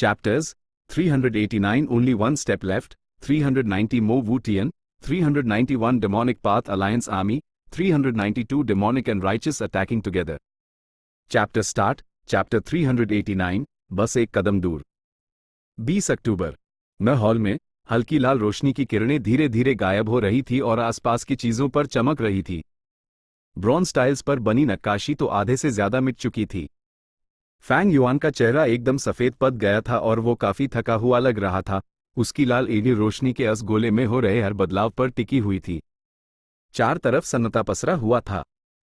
Chapters 389 Only One Step Left, 390 Mo Wu Tian, 391 Demonic Path Alliance Army, 392 Demonic and Righteous Attacking Together. Chapter Start, Chapter 389, बस एक कदम दूर। 20 अक्टूबर। मैं hall में, हल्की लाल रोशनी की किरणें धीरे धीरे गायब हो रही थी और आसपास की चीजों पर चमक रही थी। ब्रॉन्ज टाइल्स पर बनी नक्काशी तो आधे से ज्यादा मिट चुकी थी। फैंग युआन का चेहरा एकदम सफेद पद गया था और वो काफी थका हुआ लग रहा था। उसकी लाल एडी रोशनी के असगोले में हो रहे हर बदलाव पर टिकी हुई थी। चार तरफ सन्नाटा पसरा हुआ था।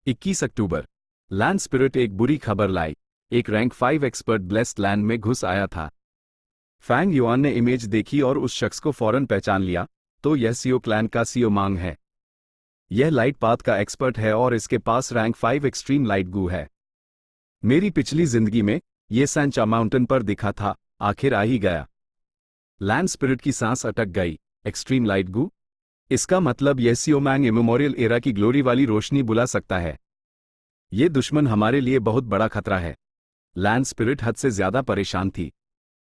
21 अक्टूबर। लैंड स्पिरिट एक बुरी खबर लाई। एक रैंक 5 एक्सपर्ट ब्लेस्ड लैंड में घुस आया था। फैंग युआन ने इमेज देखी और उस शख्स को फौरन पहचान लिया, तो यह सियो क्लैन का सियो मांग है। यह लाइट पाथ का एक्सपर्ट है और इसके पास रैंक 5 एक्सट्रीम लाइट गू है। मेरी पिछली जिंदगी में यह सैंचा माउंटेन पर दिखा था, आखिर आ ही गया। लैंड स्पिरिट की सांस अटक गई। एक्सट्रीम लाइट गू, इसका मतलब यह सियो मैंग इमेमोरियल एरा की ग्लोरी वाली रोशनी बुला सकता है। यह दुश्मन हमारे लिए बहुत बड़ा खतरा है। लैंड स्पिरिट हद से ज्यादा परेशान थी।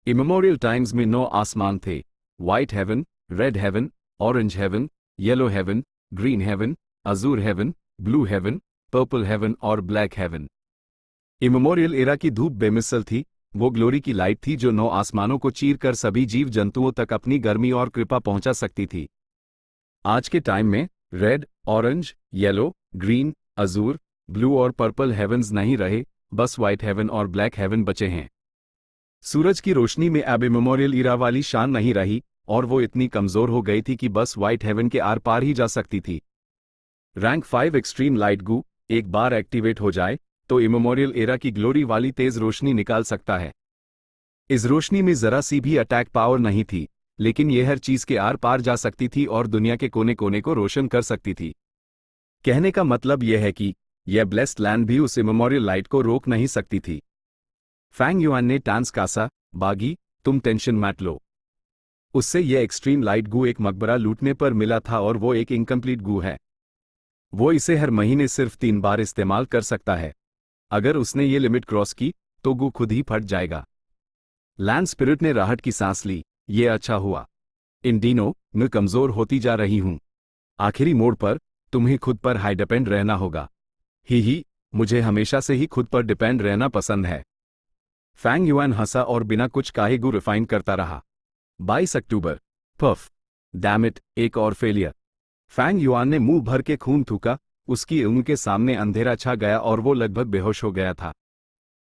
इमेमोरियल टाइम्स में 9 आसमान थे। White heaven, red heaven, orange heaven, yellow heaven, green heaven, azure heaven, blue heaven, purple heaven और ब्लैक हेवन। इमेमोरियल एरा की धूप बेमिसल थी। वो ग्लोरी की लाइट थी जो 9 आसमानों को चीर कर सभी जीव जंतुओं तक अपनी गर्मी और कृपा पहुंचा सकती थी। आज के टाइम में red, orange, yellow, green, Azzur, blue और पर्पल हेवन्स नहीं रहे, बस व्हाइट हेवन और ब्लैक हेवन बचे हैं। सूरज की रोशनी में अब इमेमोरियल एरा वाली शान नहीं रही और वो इतनी कमजोर हो गई थी कि बस व्हाइट हेवन के आर पार ही जा सकती थी। रैंक 5 एक्सट्रीम लाइट गू एक बार एक्टिवेट हो जाए तो इमेमोरियल एरा की ग्लोरी वाली तेज रोशनी निकाल सकता है। इस रोशनी में जरा सी भी अटैक पावर नहीं थी, लेकिन यह हर चीज के आर पार जा सकती थी और दुनिया के कोने कोने को रोशन कर सकती थी। कहने का मतलब यह है कि यह ब्लेस्ड लैंड भी उस इमेमोरियल लाइट को रोक नहीं सकती थी। फैंग युआन ने टांस कासा, बागी, तुम टेंशन मत लो। उससे यह एक्सट्रीम लाइट गू एक मकबरा लूटने पर मिला था और वो एक इनकम्प्लीट गू है। वो इसे हर महीने सिर्फ 3 बार इस्तेमाल कर सकता है। अगर उसने ये लिमिट क्रॉस की तो गू खुद ही फट जाएगा। लैंड स्पिरिट ने राहत की सांस ली। ये अच्छा हुआ। इन दिनों मैं कमजोर होती जा रही हूं। आखिरी मोड़ पर तुम्हें खुद पर हाई डिपेंड रहना होगा। ही, मुझे हमेशा से ही खुद पर डिपेंड रहना पसंद है। फैंग युआन हंसा और बिना कुछ कहे गू रिफाइन करता रहा। 22 अक्टूबर। पफ, डैम इट, एक और फेलियर। फैंग युआन ने मुंह भर के खून थूका। उसकी उंगली के सामने अंधेरा छा गया और वो लगभग बेहोश हो गया था।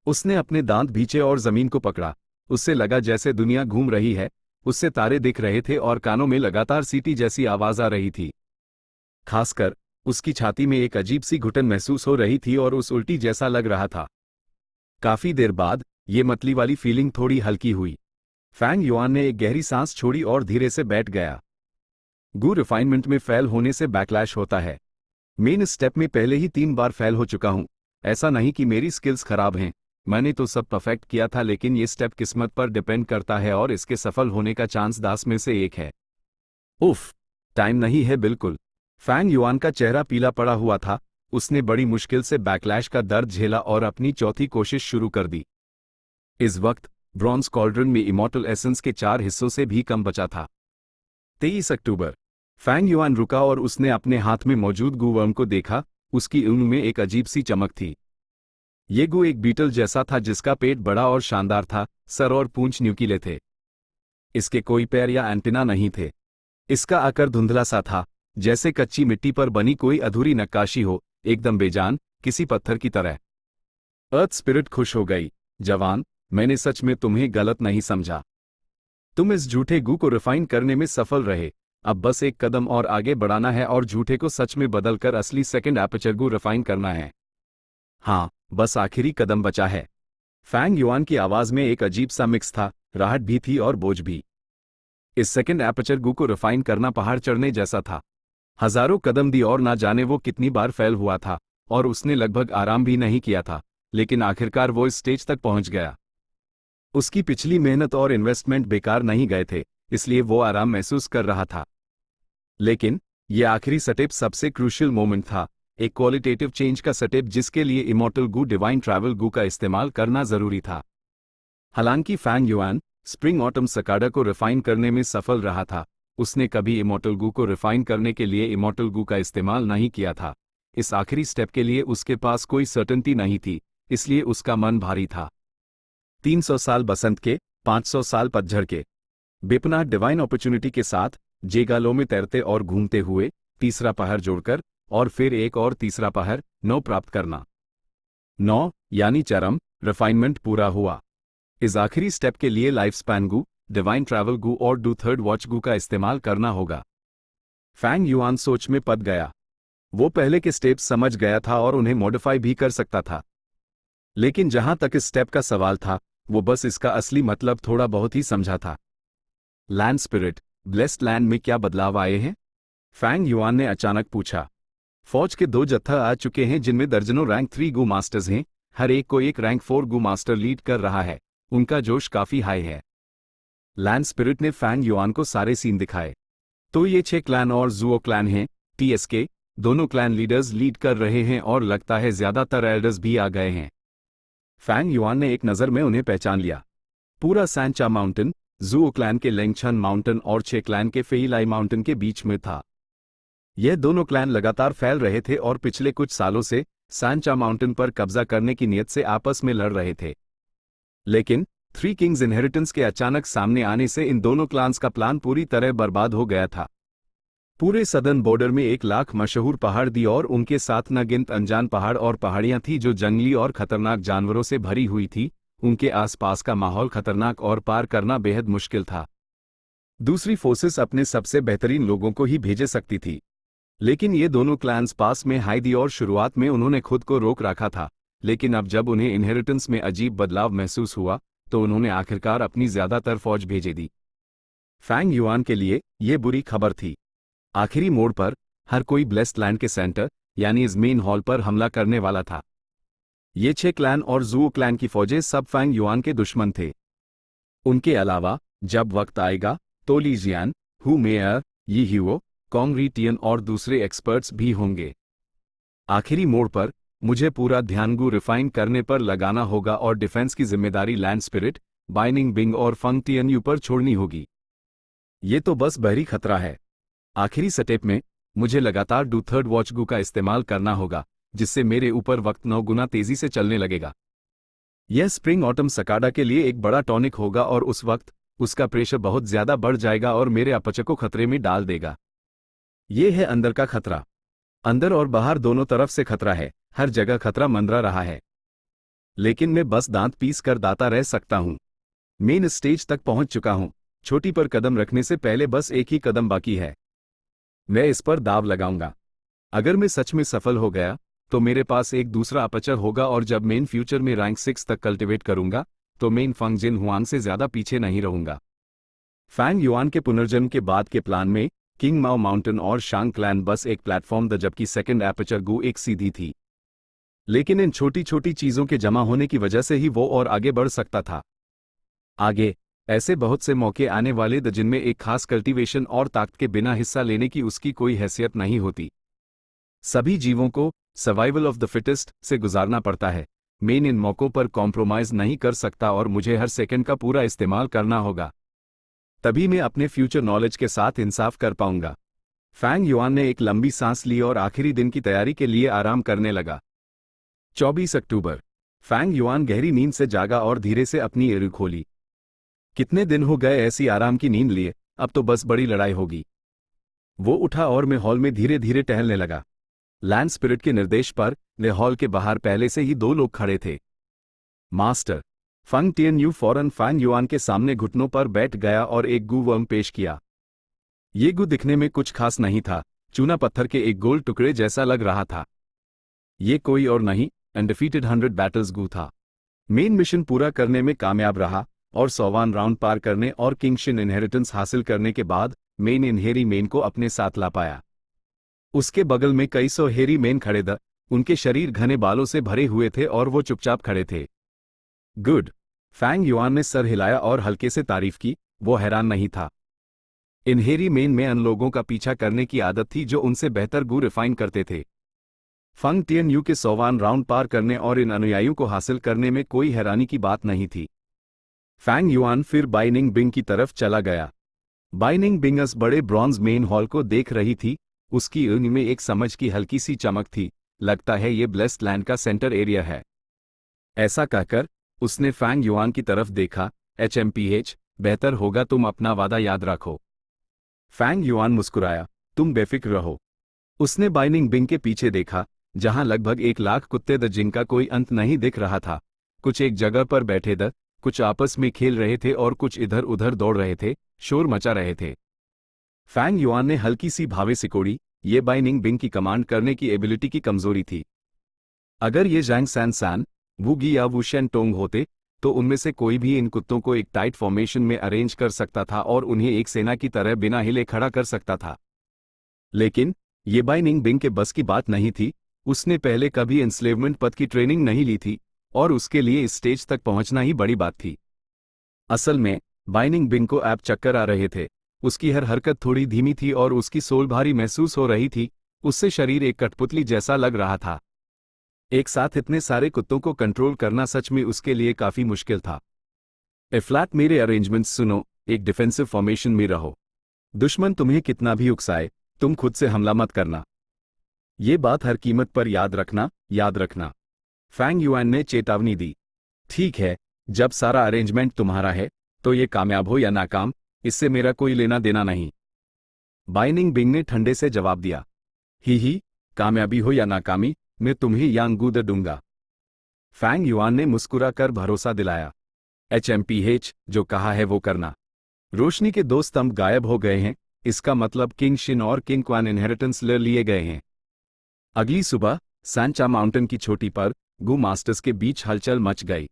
उसने अपने दांत भींचे और जमीन को पकड़ा। उससे लगा जैसे दुनिया घूम रही है। उससे तारे दिख रहे थे और कानों में लगातार सीटी जैसी आवाज आ रही थी। खासकर उसकी छाती में एक अजीब सी घुटन महसूस हो रही थी और उस उल्टी जैसा लग रहा था। काफी देर बाद ये मतली वाली फीलिंग थोड़ी हल्की हुई। फैंग युआन ने एक गहरी सांस छोड़ी और धीरे से बैठ गया। गू रिफाइनमेंट में फेल होने से बैकलैश होता है। मेन स्टेप में पहले ही 3 बार फेल हो चुका हूं। ऐसा नहीं कि मेरी स्किल्स खराब हैं, मैंने तो सब परफेक्ट किया था, लेकिन ये स्टेप किस्मत पर डिपेंड करता है और इसके सफल होने का चांस 10 में से 1 है। उफ, टाइम नहीं है बिल्कुल। फैंग युआन का चेहरा पीला पड़ा हुआ था। उसने बड़ी मुश्किल से बैकलैश का दर्द झेला और अपनी चौथी कोशिश शुरू कर दी। इस वक्त ब्रॉन्ज कॉल्ड्रन में इमॉर्टल एसेंस के 4 हिस्सों से भी कम बचा था। 23 अक्टूबर। फैंग युआन रुका और उसने अपने हाथ में मौजूद गू वर्म को देखा। उसकी ऊँग में एक अजीब सी चमक थी। ये गू एक बीटल जैसा था जिसका पेट बड़ा और शानदार था, सर और पूंछ न्यूकीले थे। इसके कोई पैर या एंटेना नहीं थे। इसका आकार धुंधला सा था, जैसे कच्ची मिट्टी पर बनी कोई अधूरी नक्काशी हो, एकदम बेजान, किसी पत्थर की तरह। अर्थ स्पिरिट खुश हो गई। जवान, मैंने सच में तुम्हें गलत नहीं समझा। तुम इस झूठे गू को रिफाइन करने में सफल रहे। अब बस एक कदम और आगे बढ़ाना है और झूठे को सच में बदलकर असली सेकंड एपर्चर गू रिफाइन करना है। हाँ, बस आखिरी कदम बचा है। फैंग युआन की आवाज में एक अजीब सा मिक्स था, राहत भी थी और बोझ भी। इस सेकंड एपर्चर गू को रिफाइन करना पहाड़ चढ़ने जैसा था। हजारों कदम दी और ना जाने वो कितनी बार फेल हुआ था और उसने लगभग आराम भी नहीं किया था, लेकिन आखिरकार वो इस स्टेज तक पहुंच गया। उसकी पिछली मेहनत और इन्वेस्टमेंट बेकार नहीं गए थे, इसलिए वो आराम महसूस कर रहा था। लेकिन यह आखिरी स्टेप सबसे क्रूशियल मोमेंट था, एक क्वालिटेटिव चेंज का स्टेप जिसके लिए इमॉर्टल गू डिवाइन ट्रैवल गू का इस्तेमाल करना जरूरी था। हालांकि फैंग युआन स्प्रिंग ऑटम सकाडा को रिफाइन करने में सफल रहा था। उसने कभी इमॉर्टल गू को रिफाइन करने के लिए इमॉर्टल गू का इस्तेमाल नहीं किया था। इस आखिरी स्टेप के लिए उसके पास कोई सर्टेनिटी नहीं थी, इसलिए उसका मन भारी था। 300 साल बसंत के, 500 साल पतझड़ के। बेपनाह डिवाइन अपॉर्चुनिटी के साथ जेगालो में तैरते और घूमते हुए तीसरा पहर जोड़कर और फिर एक और तीसरा पहर 9 प्राप्त करना। 9 यानी चरम रिफाइनमेंट पूरा हुआ। इस आखिरी स्टेप के लिए लाइफ स्पैन गू, डिवाइन ट्रैवल गू और डू थर्ड वॉच गू का इस्तेमाल करना होगा। फैंग युआन सोच में पड़ गया। वो पहले के स्टेप्स समझ गया था और उन्हें मॉडिफाई भी कर सकता था, लेकिन जहां तक इस स्टेप का सवाल था वो बस इसका असली मतलब थोड़ा बहुत ही समझा था। लैंड स्पिरिट, ब्लेस्ड लैंड में क्या बदलाव आए हैं? फैंग युआन ने अचानक पूछा। फौज के 2 जत्था आ चुके हैं जिनमें दर्जनों रैंक 3 गू मास्टर्स हैं, हर एक को एक रैंक 4 गू मास्टर लीड कर रहा है। उनका जोश काफी हाई है। लैंड स्पिरिट ने फैंग युआन को सारे सीन दिखाए। तो ये 6 क्लैन और जुओ क्लैन हैं, TSK, दोनों क्लैन लीडर्स लीड कर रहे हैं और लगता है ज्यादातर एल्डर्स भी आ गए हैं। फैंग युआन ने एक नज़र में उन्हें पहचान लिया। पूरा सैनचा माउंटेन, जुओ क्लैन के लेंगछन माउंटेन और 6 क्लैन के फेइलाई माउंटेन के बीच में था। यह दोनों क्लैन लगातार फैल रहे थे और पिछले कुछ सालों से सैनचा माउंटेन पर कब्जा करने की नीयत से आपस में लड़ रहे थे। लेकिन 3 किंग्स इनहेरिटेंस के अचानक सामने आने से इन दोनों क्लान्स का प्लान पूरी तरह बर्बाद हो गया था। पूरे सदर्न बॉर्डर में 1 लाख मशहूर पहाड़ दी और उनके साथ न गिनत अनजान पहाड़ और पहाड़ियां थी जो जंगली और खतरनाक जानवरों से भरी हुई थी। उनके आसपास का माहौल खतरनाक और पार करना बेहद मुश्किल था। दूसरी फोर्सेस अपने सबसे बेहतरीन लोगों को ही भेजे सकती थी, लेकिन ये दोनों क्लैन्स पास में हाई दी और शुरुआत में उन्होंने खुद को रोक रखा था, लेकिन अब जब उन्हें इनहेरिटेंस में अजीब बदलाव महसूस हुआ तो उन्होंने आखिरकार अपनी ज्यादातर फौज भेजे दी। फैंग युआन के लिए ये बुरी खबर थी। आखिरी मोड़ पर हर कोई ब्लेस्ड लैंड के सेंटर यानी इस मेन हॉल पर हमला करने वाला था। ये 6 क्लैन और जुओ क्लैन की फौजें सब फैंग युआन के दुश्मन थे। उनके अलावा जब वक्त आएगा तो ली जियान, हु मेयर, यी ह्यूओ, कॉन्ग री टियन और दूसरे एक्सपर्ट्स भी होंगे। आखिरी मोड़ पर मुझे पूरा ध्यान गू रिफाइन करने पर लगाना होगा और डिफेंस की जिम्मेदारी लैंड स्पिरिट, बाइनिंग बिंग और फंग टियन पर छोड़नी होगी। ये तो बस बहरी खतरा है। आखिरी स्टेप में मुझे लगातार डू थर्ड वॉच गू का इस्तेमाल करना होगा, जिससे मेरे ऊपर वक्त 9 गुना तेजी से चलने लगेगा। यह स्प्रिंग ऑटम सकाडा के लिए एक बड़ा टॉनिक होगा और उस वक्त उसका प्रेशर बहुत ज्यादा बढ़ जाएगा और मेरे अपचय को खतरे में डाल देगा। यह है अंदर का खतरा। अंदर और बाहर दोनों तरफ से खतरा है, हर जगह खतरा मंडरा रहा है। लेकिन मैं बस दांत पीस कर दाता रह सकता हूं। मेन स्टेज तक पहुंच चुका हूं। छोटी पर कदम रखने से पहले बस एक ही कदम बाकी है। मैं इस पर दाव लगाऊंगा। अगर मैं सच में सफल हो गया तो मेरे पास एक दूसरा अपचर होगा और जब मेन फ्यूचर में रैंक 6 तक कल्टिवेट करूंगा तो मेन फंग जिन हुआन से ज्यादा पीछे नहीं रहूंगा। फैंग युआन के पुनर्जन्म के बाद के प्लान में किंग माओ माउंटेन और शांग क्लैन बस एक प्लेटफॉर्म था, जबकि सेकंड एपर्चर गू एक सीधी थी। लेकिन इन छोटी छोटी चीजों के जमा होने की वजह से ही वो और आगे बढ़ सकता था। आगे ऐसे बहुत से मौके आने वाले थे जिनमें एक खास कल्टीवेशन और ताकत के बिना हिस्सा लेने की उसकी कोई हैसियत नहीं होती। सभी जीवों को सर्वाइवल ऑफ द फिटेस्ट से गुजारना पड़ता है। मैं इन मौकों पर कॉम्प्रोमाइज नहीं कर सकता और मुझे हर सेकंड का पूरा इस्तेमाल करना होगा। तभी मैं अपने फ्यूचर नॉलेज के साथ इंसाफ कर पाऊंगा। फैंग युआन ने एक लंबी सांस ली और आखिरी दिन की तैयारी के लिए आराम करने लगा। 24 अक्टूबर। फैंग युआन गहरी नींद से जागा और धीरे से अपनी एड़ी खोली। कितने दिन हो गए ऐसी आराम की नींद लिए, अब तो बस बड़ी लड़ाई होगी। वो उठा और मैं हॉल में धीरे धीरे टहलने लगा। लैंड स्पिरिट के निर्देश पर वे हॉल के बाहर पहले से ही 2 लोग खड़े थे। मास्टर फंग टियन यू फौरन फैंग युआन के सामने घुटनों पर बैठ गया और एक गू वर्म पेश किया। ये गू दिखने में कुछ खास नहीं था, चूना पत्थर के एक गोल टुकड़े जैसा लग रहा था। ये कोई और नहीं, अनडिफीटेड 100 बैटल्स गू था। मेन मिशन पूरा करने में कामयाब रहा और 100वां राउंड पार करने और किंगशिन इनहेरिटेंस हासिल करने के बाद मेन इन हेरी मेन को अपने साथ ला पाया। उसके बगल में कई 100 हेरी मेन खड़े थे। उनके शरीर घने बालों से भरे हुए थे और वो चुपचाप खड़े थे। गुड। फैंग युआन ने सर हिलाया और हल्के से तारीफ की। वो हैरान नहीं था। इन हेरी मेन में उन लोगों का पीछा करने की आदत थी जो उनसे बेहतर गू रिफाइन करते थे। फंग टियन यू के 100वां राउंड पार करने और इन अनुयायियों को हासिल करने में कोई हैरानी की बात नहीं थी। फैंग युआन फिर बाइनिंग बिंग की तरफ चला गया। बाइनिंग बिंगस बड़े ब्रॉन्ज मेन हॉल को देख रही थी। उसकी ऊँख में एक समझ की हल्की सी चमक थी। लगता है ये ब्लेस्ड लैंड का सेंटर एरिया है। ऐसा कहकर उसने फैंग युआन की तरफ देखा। HMPH, बेहतर होगा तुम अपना वादा याद रखो। फैंग युआन मुस्कुराया, तुम बेफिक्र रहो। उसने बाइनिंग बिंग के पीछे देखा, जहां लगभग 1 लाख कुत्ते द जिनका कोई अंत नहीं दिख रहा था। कुछ एक जगह पर बैठे द, कुछ आपस में खेल रहे थे और कुछ इधर उधर दौड़ रहे थे, शोर मचा रहे थे। फैंग युआन ने हल्की सी भावे सिकोड़ी। ये बाइनिंग बिंग की कमांड करने की एबिलिटी की कमजोरी थी। अगर ये जैंग सैन सैन, वूगी या वू शेन टोंग होते तो उनमें से कोई भी इन कुत्तों को एक टाइट फॉर्मेशन में अरेंज कर सकता था और उन्हें एक सेना की तरह बिना हिले खड़ा कर सकता था। लेकिन ये बाइनिंग बिंग के बस की बात नहीं थी। उसने पहले कभी एंस्लेवमेंट पद की ट्रेनिंग नहीं ली थी और उसके लिए इस स्टेज तक पहुंचना ही बड़ी बात थी। असल में बाइनिंग बिंग को ऐप चक्कर आ रहे थे। उसकी हर हरकत थोड़ी धीमी थी और उसकी सोल भारी महसूस हो रही थी। उससे शरीर एक कठपुतली जैसा लग रहा था। एक साथ इतने सारे कुत्तों को कंट्रोल करना सच में उसके लिए काफी मुश्किल था। ए फ्लैट मेरे अरेंजमेंट्स सुनो, एक डिफेंसिव फॉर्मेशन में रहो। दुश्मन तुम्हें कितना भी उकसाए, तुम खुद से हमला मत करना। ये बात हर कीमत पर याद रखना, याद रखना। फैंग युआन ने चेतावनी दी। ठीक है, जब सारा अरेंजमेंट तुम्हारा है तो ये कामयाब हो या नाकाम, इससे मेरा कोई लेना देना नहीं। बाइनिंग बिंग ने ठंडे से जवाब दिया। ही, कामयाबी हो या नाकामी, मैं तुम्हें यांगूद दूंगा। फैंग युआन ने मुस्कुराकर भरोसा दिलाया। HMPH, जो कहा है वो करना। रोशनी के 2 स्तंभ गायब हो गए हैं। इसका मतलब किंग शिन और किंग क्वान इनहेरिटेंस ले लिए गए हैं। अगली सुबह सैंचा माउंटेन की चोटी पर गू मास्टर्स के बीच हलचल मच गई।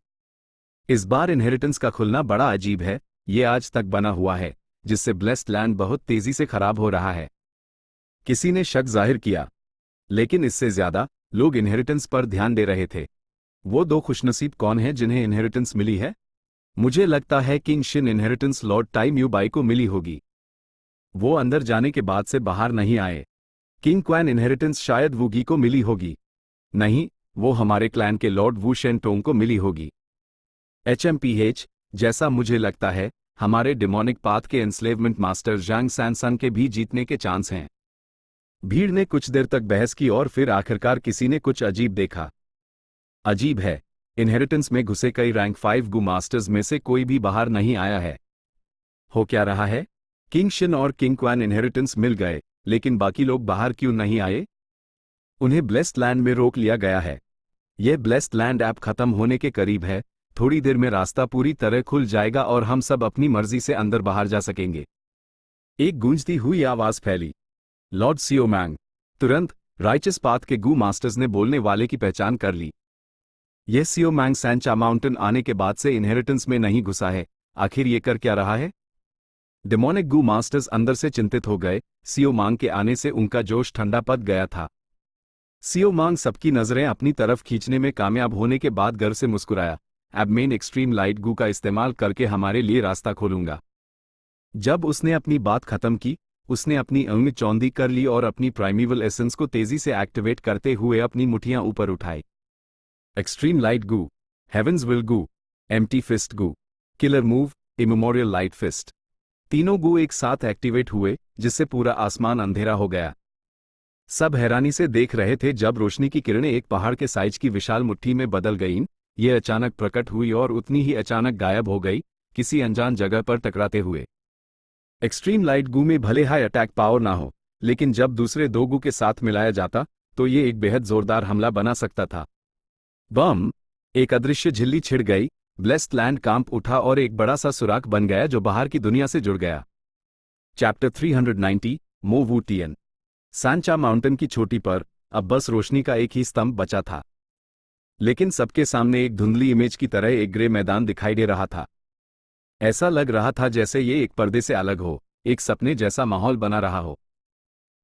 इस बार इनहेरिटेंस का खुलना बड़ा अजीब है। ये आज तक बना हुआ है, जिससे ब्लेस्ड लैंड बहुत तेजी से खराब हो रहा है। किसी ने शक जाहिर किया, लेकिन इससे ज्यादा लोग इनहेरिटेंस पर ध्यान दे रहे थे। वो 2 खुशनसीब कौन हैं जिन्हें इनहेरिटेंस मिली है? मुझे लगता है king Shin inheritance Lord time you by को मिली होगी। वो अंदर जाने के बाद से बाहर नहीं आए। किंग क्वान इनहेरिटेंस शायद वूगी को मिली होगी। नहीं, वो हमारे क्लैन के लॉर्ड वू शेन टोंग को मिली होगी। HMPH, जैसा मुझे लगता है हमारे डिमोनिक पाथ के एंस्लेवमेंट मास्टर जैंग सैनसन के भी जीतने के चांस हैं। भीड़ ने कुछ देर तक बहस की और फिर आखिरकार किसी ने कुछ अजीब देखा। अजीब है, इनहेरिटेंस में घुसे कई रैंक 5 गू मास्टर्स में से कोई भी बाहर नहीं आया है। हो क्या रहा है? किंग शिन और किंग क्वान इनहेरिटेंस मिल गए, लेकिन बाकी लोग बाहर क्यों नहीं आए? उन्हें ब्लेस्ड लैंड में रोक लिया गया है। यह ब्लेस्ड लैंड ऐप खत्म होने के करीब है। थोड़ी देर में रास्ता पूरी तरह खुल जाएगा और हम सब अपनी मर्जी से अंदर बाहर जा सकेंगे। एक गूंजती हुई आवाज फैली। लॉर्ड सियोमैंग। तुरंत राइचस पाथ के गू मास्टर्स ने बोलने वाले की पहचान कर ली। यह सियोमैंग सैंचा माउंटेन आने के बाद से इनहेरिटेंस में नहीं घुसा है। आखिर ये कर क्या रहा है? डेमोनिक गू मास्टर्स अंदर से चिंतित हो गए। सियोमांग के आने से उनका जोश ठंडा पड़ गया था। सियोमांग सबकी नजरें अपनी तरफ खींचने में कामयाब होने के बाद गर्व से मुस्कुराया। अब मैं एक्सट्रीम लाइट गू का इस्तेमाल करके हमारे लिए रास्ता खोलूंगा। जब उसने अपनी बात खत्म की, उसने अपनी अंग चौंधी कर ली और अपनी प्राइमीवल एसेंस को तेजी से एक्टिवेट करते हुए अपनी मुठियां ऊपर उठाई। एक्सट्रीम लाइट गू, हेवेंस विल गू, एम्प्टी फिस्ट गू, killer move, immemorial light fist. तीनों गू एक साथ एक्टिवेट हुए, जिससे पूरा आसमान अंधेरा हो गया। सब हैरानी से देख रहे थे जब रोशनी की किरणें एक पहाड़ के साइज की विशाल मुट्ठी में बदल गईं। ये अचानक प्रकट हुई और उतनी ही अचानक गायब हो गई, किसी अनजान जगह पर टकराते हुए। एक्सट्रीम लाइट गू में भले हाई अटैक पावर ना हो, लेकिन जब दूसरे 2 गू के साथ मिलाया जाता तो ये एक बेहद जोरदार हमला बना सकता था। बम! एक अदृश्य झिल्ली छिड़ गई, ब्लेस्ड लैंड कांप उठा और एक बड़ा सा सुराख बन गया जो बाहर की दुनिया से जुड़ गया। चैप्टर 390, मो वू टियन। सैंचा माउंटेन की चोटी पर अब बस रोशनी का एक ही स्तंभ बचा था, लेकिन सबके सामने एक धुंधली इमेज की तरह एक ग्रे मैदान दिखाई दे रहा था। ऐसा लग रहा था जैसे ये एक पर्दे से अलग हो, एक सपने जैसा माहौल बना रहा हो।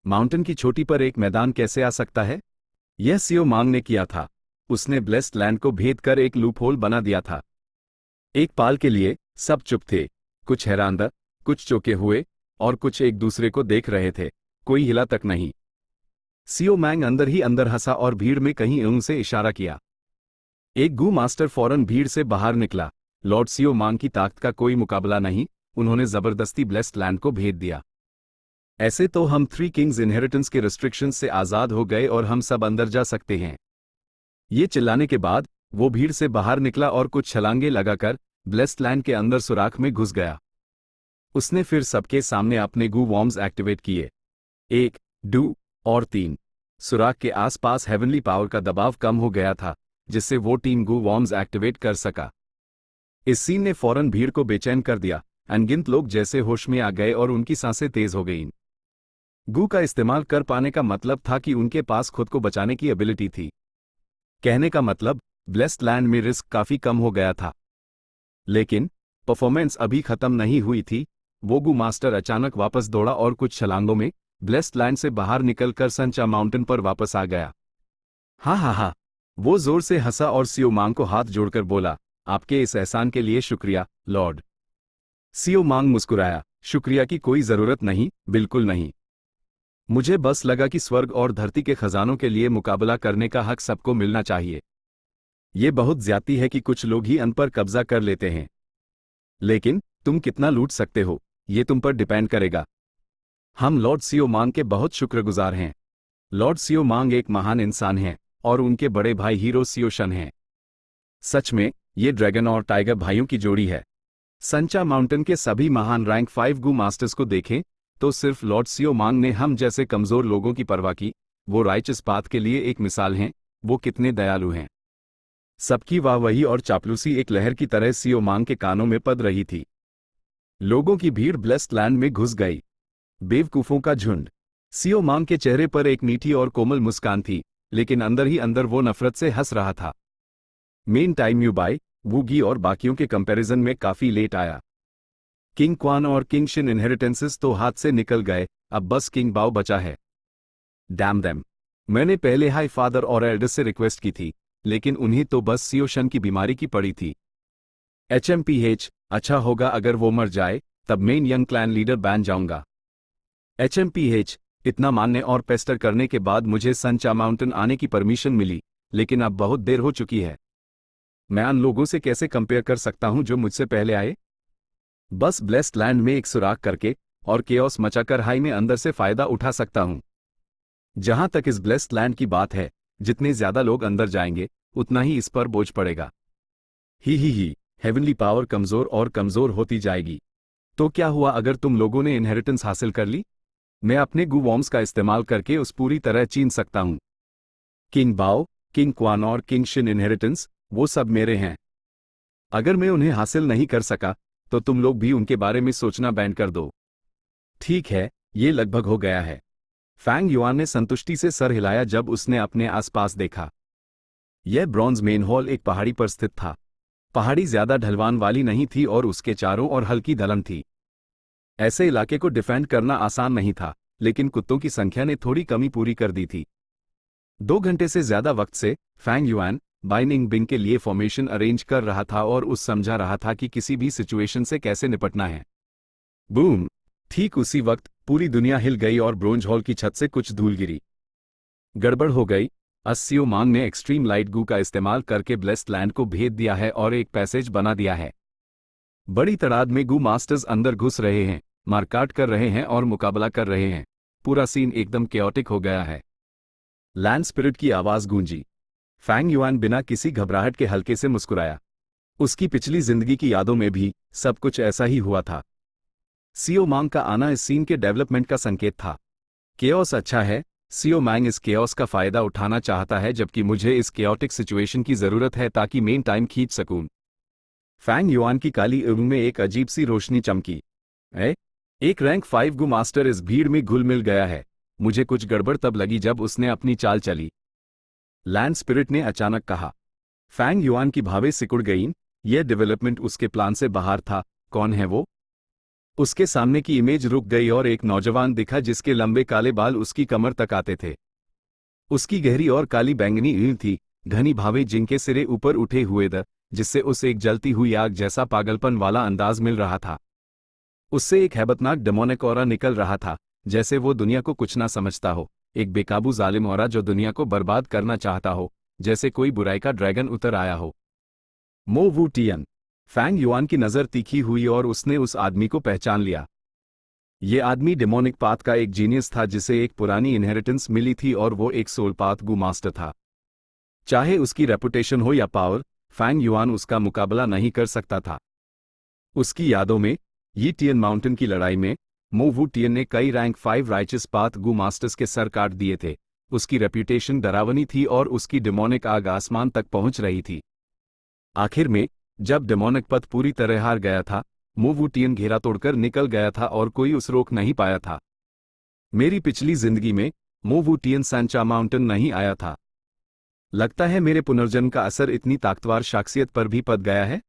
माउंटेन की चोटी पर एक मैदान कैसे आ सकता है? यह सियोमांग ने किया था। उसने ब्लेस्ड लैंड को भेद कर एक लूपहोल बना दिया था। एक पाल के लिए सब चुप थे, कुछ हैरान, कुछ चौंके हुए और कुछ एक दूसरे को देख रहे थे। कोई हिला तक नहीं। सियोमैंग अंदर ही अंदर हंसा और भीड़ में कहीं उंगली से इशारा किया। एक गू मास्टर फौरन भीड़ से बाहर निकला, लॉर्ड सियो मांग की ताकत का कोई मुकाबला नहीं, उन्होंने जबरदस्ती ब्लेस्ड लैंड को भेज दिया। ऐसे तो हम थ्री किंग्स इनहेरिटेंस के रिस्ट्रिक्शंस से आज़ाद हो गए और हम सब अंदर जा सकते हैं। ये चिल्लाने के बाद वो भीड़ से बाहर निकला और कुछ छलांगे लगाकर ब्लेस्ड लैंड के अंदर सुराख में घुस गया। उसने फिर सबके सामने अपने गू वॉर्म्स एक्टिवेट किए। 1, 2 और 3। सुराख के आसपास हेवनली पावर का दबाव कम हो गया था, जिससे वो 3 गू वॉर्म्स एक्टिवेट कर सका। इस सीन ने फौरन भीड़ को बेचैन कर दिया। अनगिनत लोग जैसे होश में आ गए और उनकी सांसें तेज हो गईं। गू का इस्तेमाल कर पाने का मतलब था कि उनके पास खुद को बचाने की एबिलिटी थी। कहने का मतलब ब्लेस्ड लैंड में रिस्क काफी कम हो गया था। लेकिन परफॉर्मेंस अभी खत्म नहीं हुई थी। वो गू मास्टर अचानक वापस दौड़ा और कुछ छलांगों में ब्लेस्ड लैंड से बाहर निकलकर संचा माउंटेन पर वापस आ गया। हाँ हाँ हाँ, वो जोर से हंसा और सियो मांग को हाथ जोड़कर बोला, आपके इस एहसान के लिए शुक्रिया लॉर्ड। सियो मांग मुस्कुराया, शुक्रिया की कोई जरूरत नहीं, बिल्कुल नहीं। मुझे बस लगा कि स्वर्ग और धरती के खजानों के लिए मुकाबला करने का हक सबको मिलना चाहिए। ये बहुत ज्यादती है कि कुछ लोग ही अन पर कब्जा कर लेते हैं। लेकिन तुम कितना लूट सकते हो, ये तुम पर डिपेंड करेगा। हम लॉर्ड सियो मांग के बहुत शुक्रगुजार हैं। लॉर्ड सियो मांग एक महान इंसान हैं और उनके बड़े भाई हीरो सियो शन हैं। सच में ये ड्रैगन और टाइगर भाइयों की जोड़ी है। संचा माउंटेन के सभी महान रैंक 5 गू मास्टर्स को देखें तो सिर्फ लॉर्ड सियो मांग ने हम जैसे कमजोर लोगों की परवाह की। वो राइचस पाथ के लिए एक मिसाल हैं। वो कितने दयालु हैं। सबकी वाहवाही और चापलूसी एक लहर की तरह सियो मांग के कानों में पद रही थी। लोगों की भीड़ ब्लेस्ड लैंड में घुस गई। बेवकूफों का झुंड। सियो मांग के चेहरे पर एक मीठी और कोमल मुस्कान थी, लेकिन अंदर ही अंदर वो नफरत से हंस रहा था। Main time you by woogie और बाकियों के कंपैरिजन में काफी लेट आया। किंग क्वान और किंग शिन इनहेरिटेंसेस तो हाथ से निकल गए, अब बस किंग बाओ बचा है। Dam them. मैंने पहले हाई फादर और एल्डर्स से रिक्वेस्ट की थी, लेकिन उन्हें तो बस सियो शन की बीमारी की पड़ी थी। HMPH, अच्छा होगा अगर वो मर जाए, तब main young clan leader ban जाऊंगा। HMPH, इतना मानने और पेस्टर करने के बाद मुझे संचा माउंटेन आने की परमिशन मिली, लेकिन अब बहुत देर हो चुकी है। मैं उन लोगों से कैसे कंपेयर कर सकता हूं जो मुझसे पहले आए। बस ब्लेस्ड लैंड में एक सुराख करके और केओस मचाकर हाई में अंदर से फायदा उठा सकता हूं। जहां तक इस ब्लेस्ड लैंड की बात है, जितने ज्यादा लोग अंदर जाएंगे उतना ही इस पर बोझ पड़ेगा। ही, हेवनली पावर कमजोर और कमजोर होती जाएगी। तो क्या हुआ अगर तुम लोगों ने इनहेरिटेंस हासिल कर ली? मैं अपने गू वॉर्म्स का इस्तेमाल करके उस पूरी तरह छीन सकता हूं। किंग बाओ, किंग क्वान और किंग शिन इनहेरिटेंस, वो सब मेरे हैं। अगर मैं उन्हें हासिल नहीं कर सका तो तुम लोग भी उनके बारे में सोचना बैंड कर दो। ठीक है, ये लगभग हो गया है। फैंग युआन ने संतुष्टि से सर हिलाया जब उसने अपने आसपास देखा। यह ब्रॉन्ज मेन हॉल एक पहाड़ी पर स्थित था। पहाड़ी ज्यादा ढलवान वाली नहीं थी और उसके चारों ओर हल्की ढलन थी। ऐसे इलाके को डिफेंड करना आसान नहीं था, लेकिन कुत्तों की संख्या ने थोड़ी कमी पूरी कर दी थी। 2 घंटे से ज्यादा वक्त से फैंग युआन बाइनिंग बिंग के लिए फॉर्मेशन अरेंज कर रहा था और उस समझा रहा था कि किसी भी सिचुएशन से कैसे निपटना है। बूम! ठीक उसी वक्त पूरी दुनिया हिल गई और ब्रोंज हॉल की छत से कुछ धूल गिरी। गड़बड़ हो गई। सियो मांग ने एक्सट्रीम लाइट गू का इस्तेमाल करके ब्लेस्ड लैंड को भेद दिया है और एक पैसेज बना दिया है। बड़ी तादाद में गू मास्टर्स अंदर घुस रहे हैं, मारकाट कर रहे हैं और मुकाबला कर रहे हैं। पूरा सीन एकदम केओटिक हो गया है। लैंड स्पिरिट की आवाज गूंजी। फैंग युआन बिना किसी घबराहट के हल्के से मुस्कुराया। उसकी पिछली जिंदगी की यादों में भी सब कुछ ऐसा ही हुआ था। सियो मांग का आना इस सीन के डेवलपमेंट का संकेत था। केओस अच्छा है, सियो मांग इस केओस का फायदा उठाना चाहता है, जबकि मुझे इस केओटिक सिचुएशन की जरूरत है ताकि मेन टाइम खींच सकूं। फैंग युआन की काली आंखों में एक अजीब सी रोशनी चमकी। एक रैंक 5 गू मास्टर इस भीड़ में घुल मिल गया है। मुझे कुछ गड़बड़ तब लगी जब उसने अपनी चाल चली। लैंड स्पिरिट ने अचानक कहा। फैंग युआन की भावें सिकुड़ गईं। यह डेवलपमेंट उसके प्लान से बाहर था। कौन है वो? उसके सामने की इमेज रुक गई और एक नौजवान दिखा जिसके लंबे काले बाल उसकी कमर तक आते थे। उसकी गहरी और काली बैंगनी ईंट थी, घनी भावें जिनके सिरे ऊपर उठे हुए थे, जिससे उसे एक जलती हुई आग जैसा पागलपन वाला अंदाज मिल रहा था। उससे एक हैबतनाक डेमोनिक ऑरा निकल रहा था, जैसे वो दुनिया को कुछ ना समझता हो। एक बेकाबू जालिम औरा जो दुनिया को बर्बाद करना चाहता हो, जैसे कोई बुराई का ड्रैगन उतर आया हो। मो वू टियन। फैंग युआन की नज़र तीखी हुई और उसने उस आदमी को पहचान लिया। ये आदमी डेमोनिक पाथ का एक जीनियस था जिसे एक पुरानी इनहेरिटेंस मिली थी और वो एक सोल पाथ गू मास्टर था। चाहे उसकी रेपुटेशन हो या पावर, फैंग युआन उसका मुकाबला नहीं कर सकता था। उसकी यादों में यी टियन माउंटेन की लड़ाई में मो वू टियन ने कई रैंक 5 राइचस पाथ गू मास्टर्स के सर काट दिए थे। उसकी रेप्यूटेशन डरावनी थी और उसकी डेमोनिक आग आसमान तक पहुंच रही थी। आखिर में जब डेमोनिक पथ पूरी तरह हार गया था, मो वू टियन घेरा तोड़कर निकल गया था और कोई उस रोक नहीं पाया था। मेरी पिछली जिंदगी में मो वू टियन सांचा माउंटेन नहीं आया था। लगता है मेरे पुनर्जन्म का असर इतनी ताकतवर शख्सियत पर भी पड़ गया है।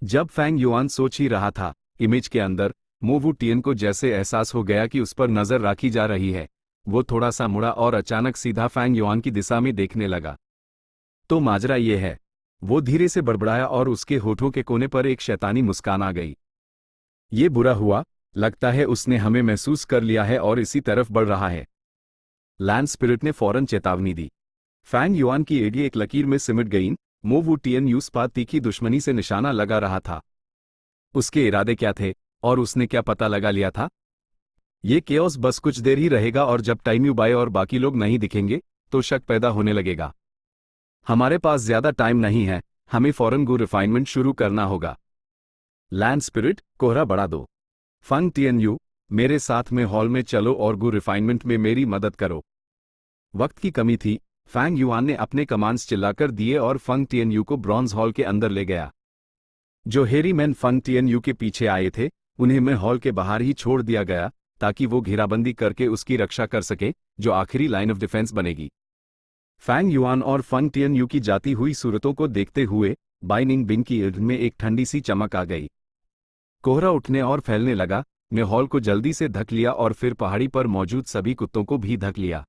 जब फैंग युआन सोच ही रहा था, इमेज के अंदर मो वू टियन को जैसे एहसास हो गया कि उस पर नजर रखी जा रही है। वो थोड़ा सा मुड़ा और अचानक सीधा फैंग युआन की दिशा में देखने लगा। तो माजरा ये है। वो धीरे से बड़बड़ाया और उसके होठों के कोने पर एक शैतानी मुस्कान आ गई। ये बुरा हुआ, लगता है उसने हमें महसूस कर लिया है और इसी तरफ बढ़ रहा है। लैंड स्पिरिट ने फौरन चेतावनी दी। फैंग युआन की एड़ी एक लकीर में सिमट गई। मो वू टियन यूस पात तीखी दुश्मनी से निशाना लगा रहा था। उसके इरादे क्या थे और उसने क्या पता लगा लिया था? ये केओस बस कुछ देर ही रहेगा और जब टाइम यू बाय और बाकी लोग नहीं दिखेंगे तो शक पैदा होने लगेगा। हमारे पास ज्यादा टाइम नहीं है, हमें फौरन गू रिफाइनमेंट शुरू करना होगा। लैंड स्पिरिट, कोहरा बढ़ा दो। फंग टियन यू, मेरे साथ में हॉल में चलो और गू रिफाइनमेंट में मेरी मदद करो। वक्त की कमी थी। फैंग युआन ने अपने कमांड्स चिल्लाकर दिए और फंग टियन यू को ब्रॉन्ज हॉल के अंदर ले गया। जो हेरी मैन फंग टियन यू के पीछे आए थे, उन्हें मैं हॉल के बाहर ही छोड़ दिया गया ताकि वो घेराबंदी करके उसकी रक्षा कर सके, जो आखिरी लाइन ऑफ डिफेंस बनेगी। फैंग युआन और फंग टियन यू की जाती हुई सूरतों को देखते हुए बाइनिंग बिंग की इर्द में एक ठंडी सी चमक आ गई। कोहरा उठने और फैलने लगा। मैं हॉल को जल्दी से ढक लिया और फिर पहाड़ी पर मौजूद सभी कुत्तों को भी ढक लिया।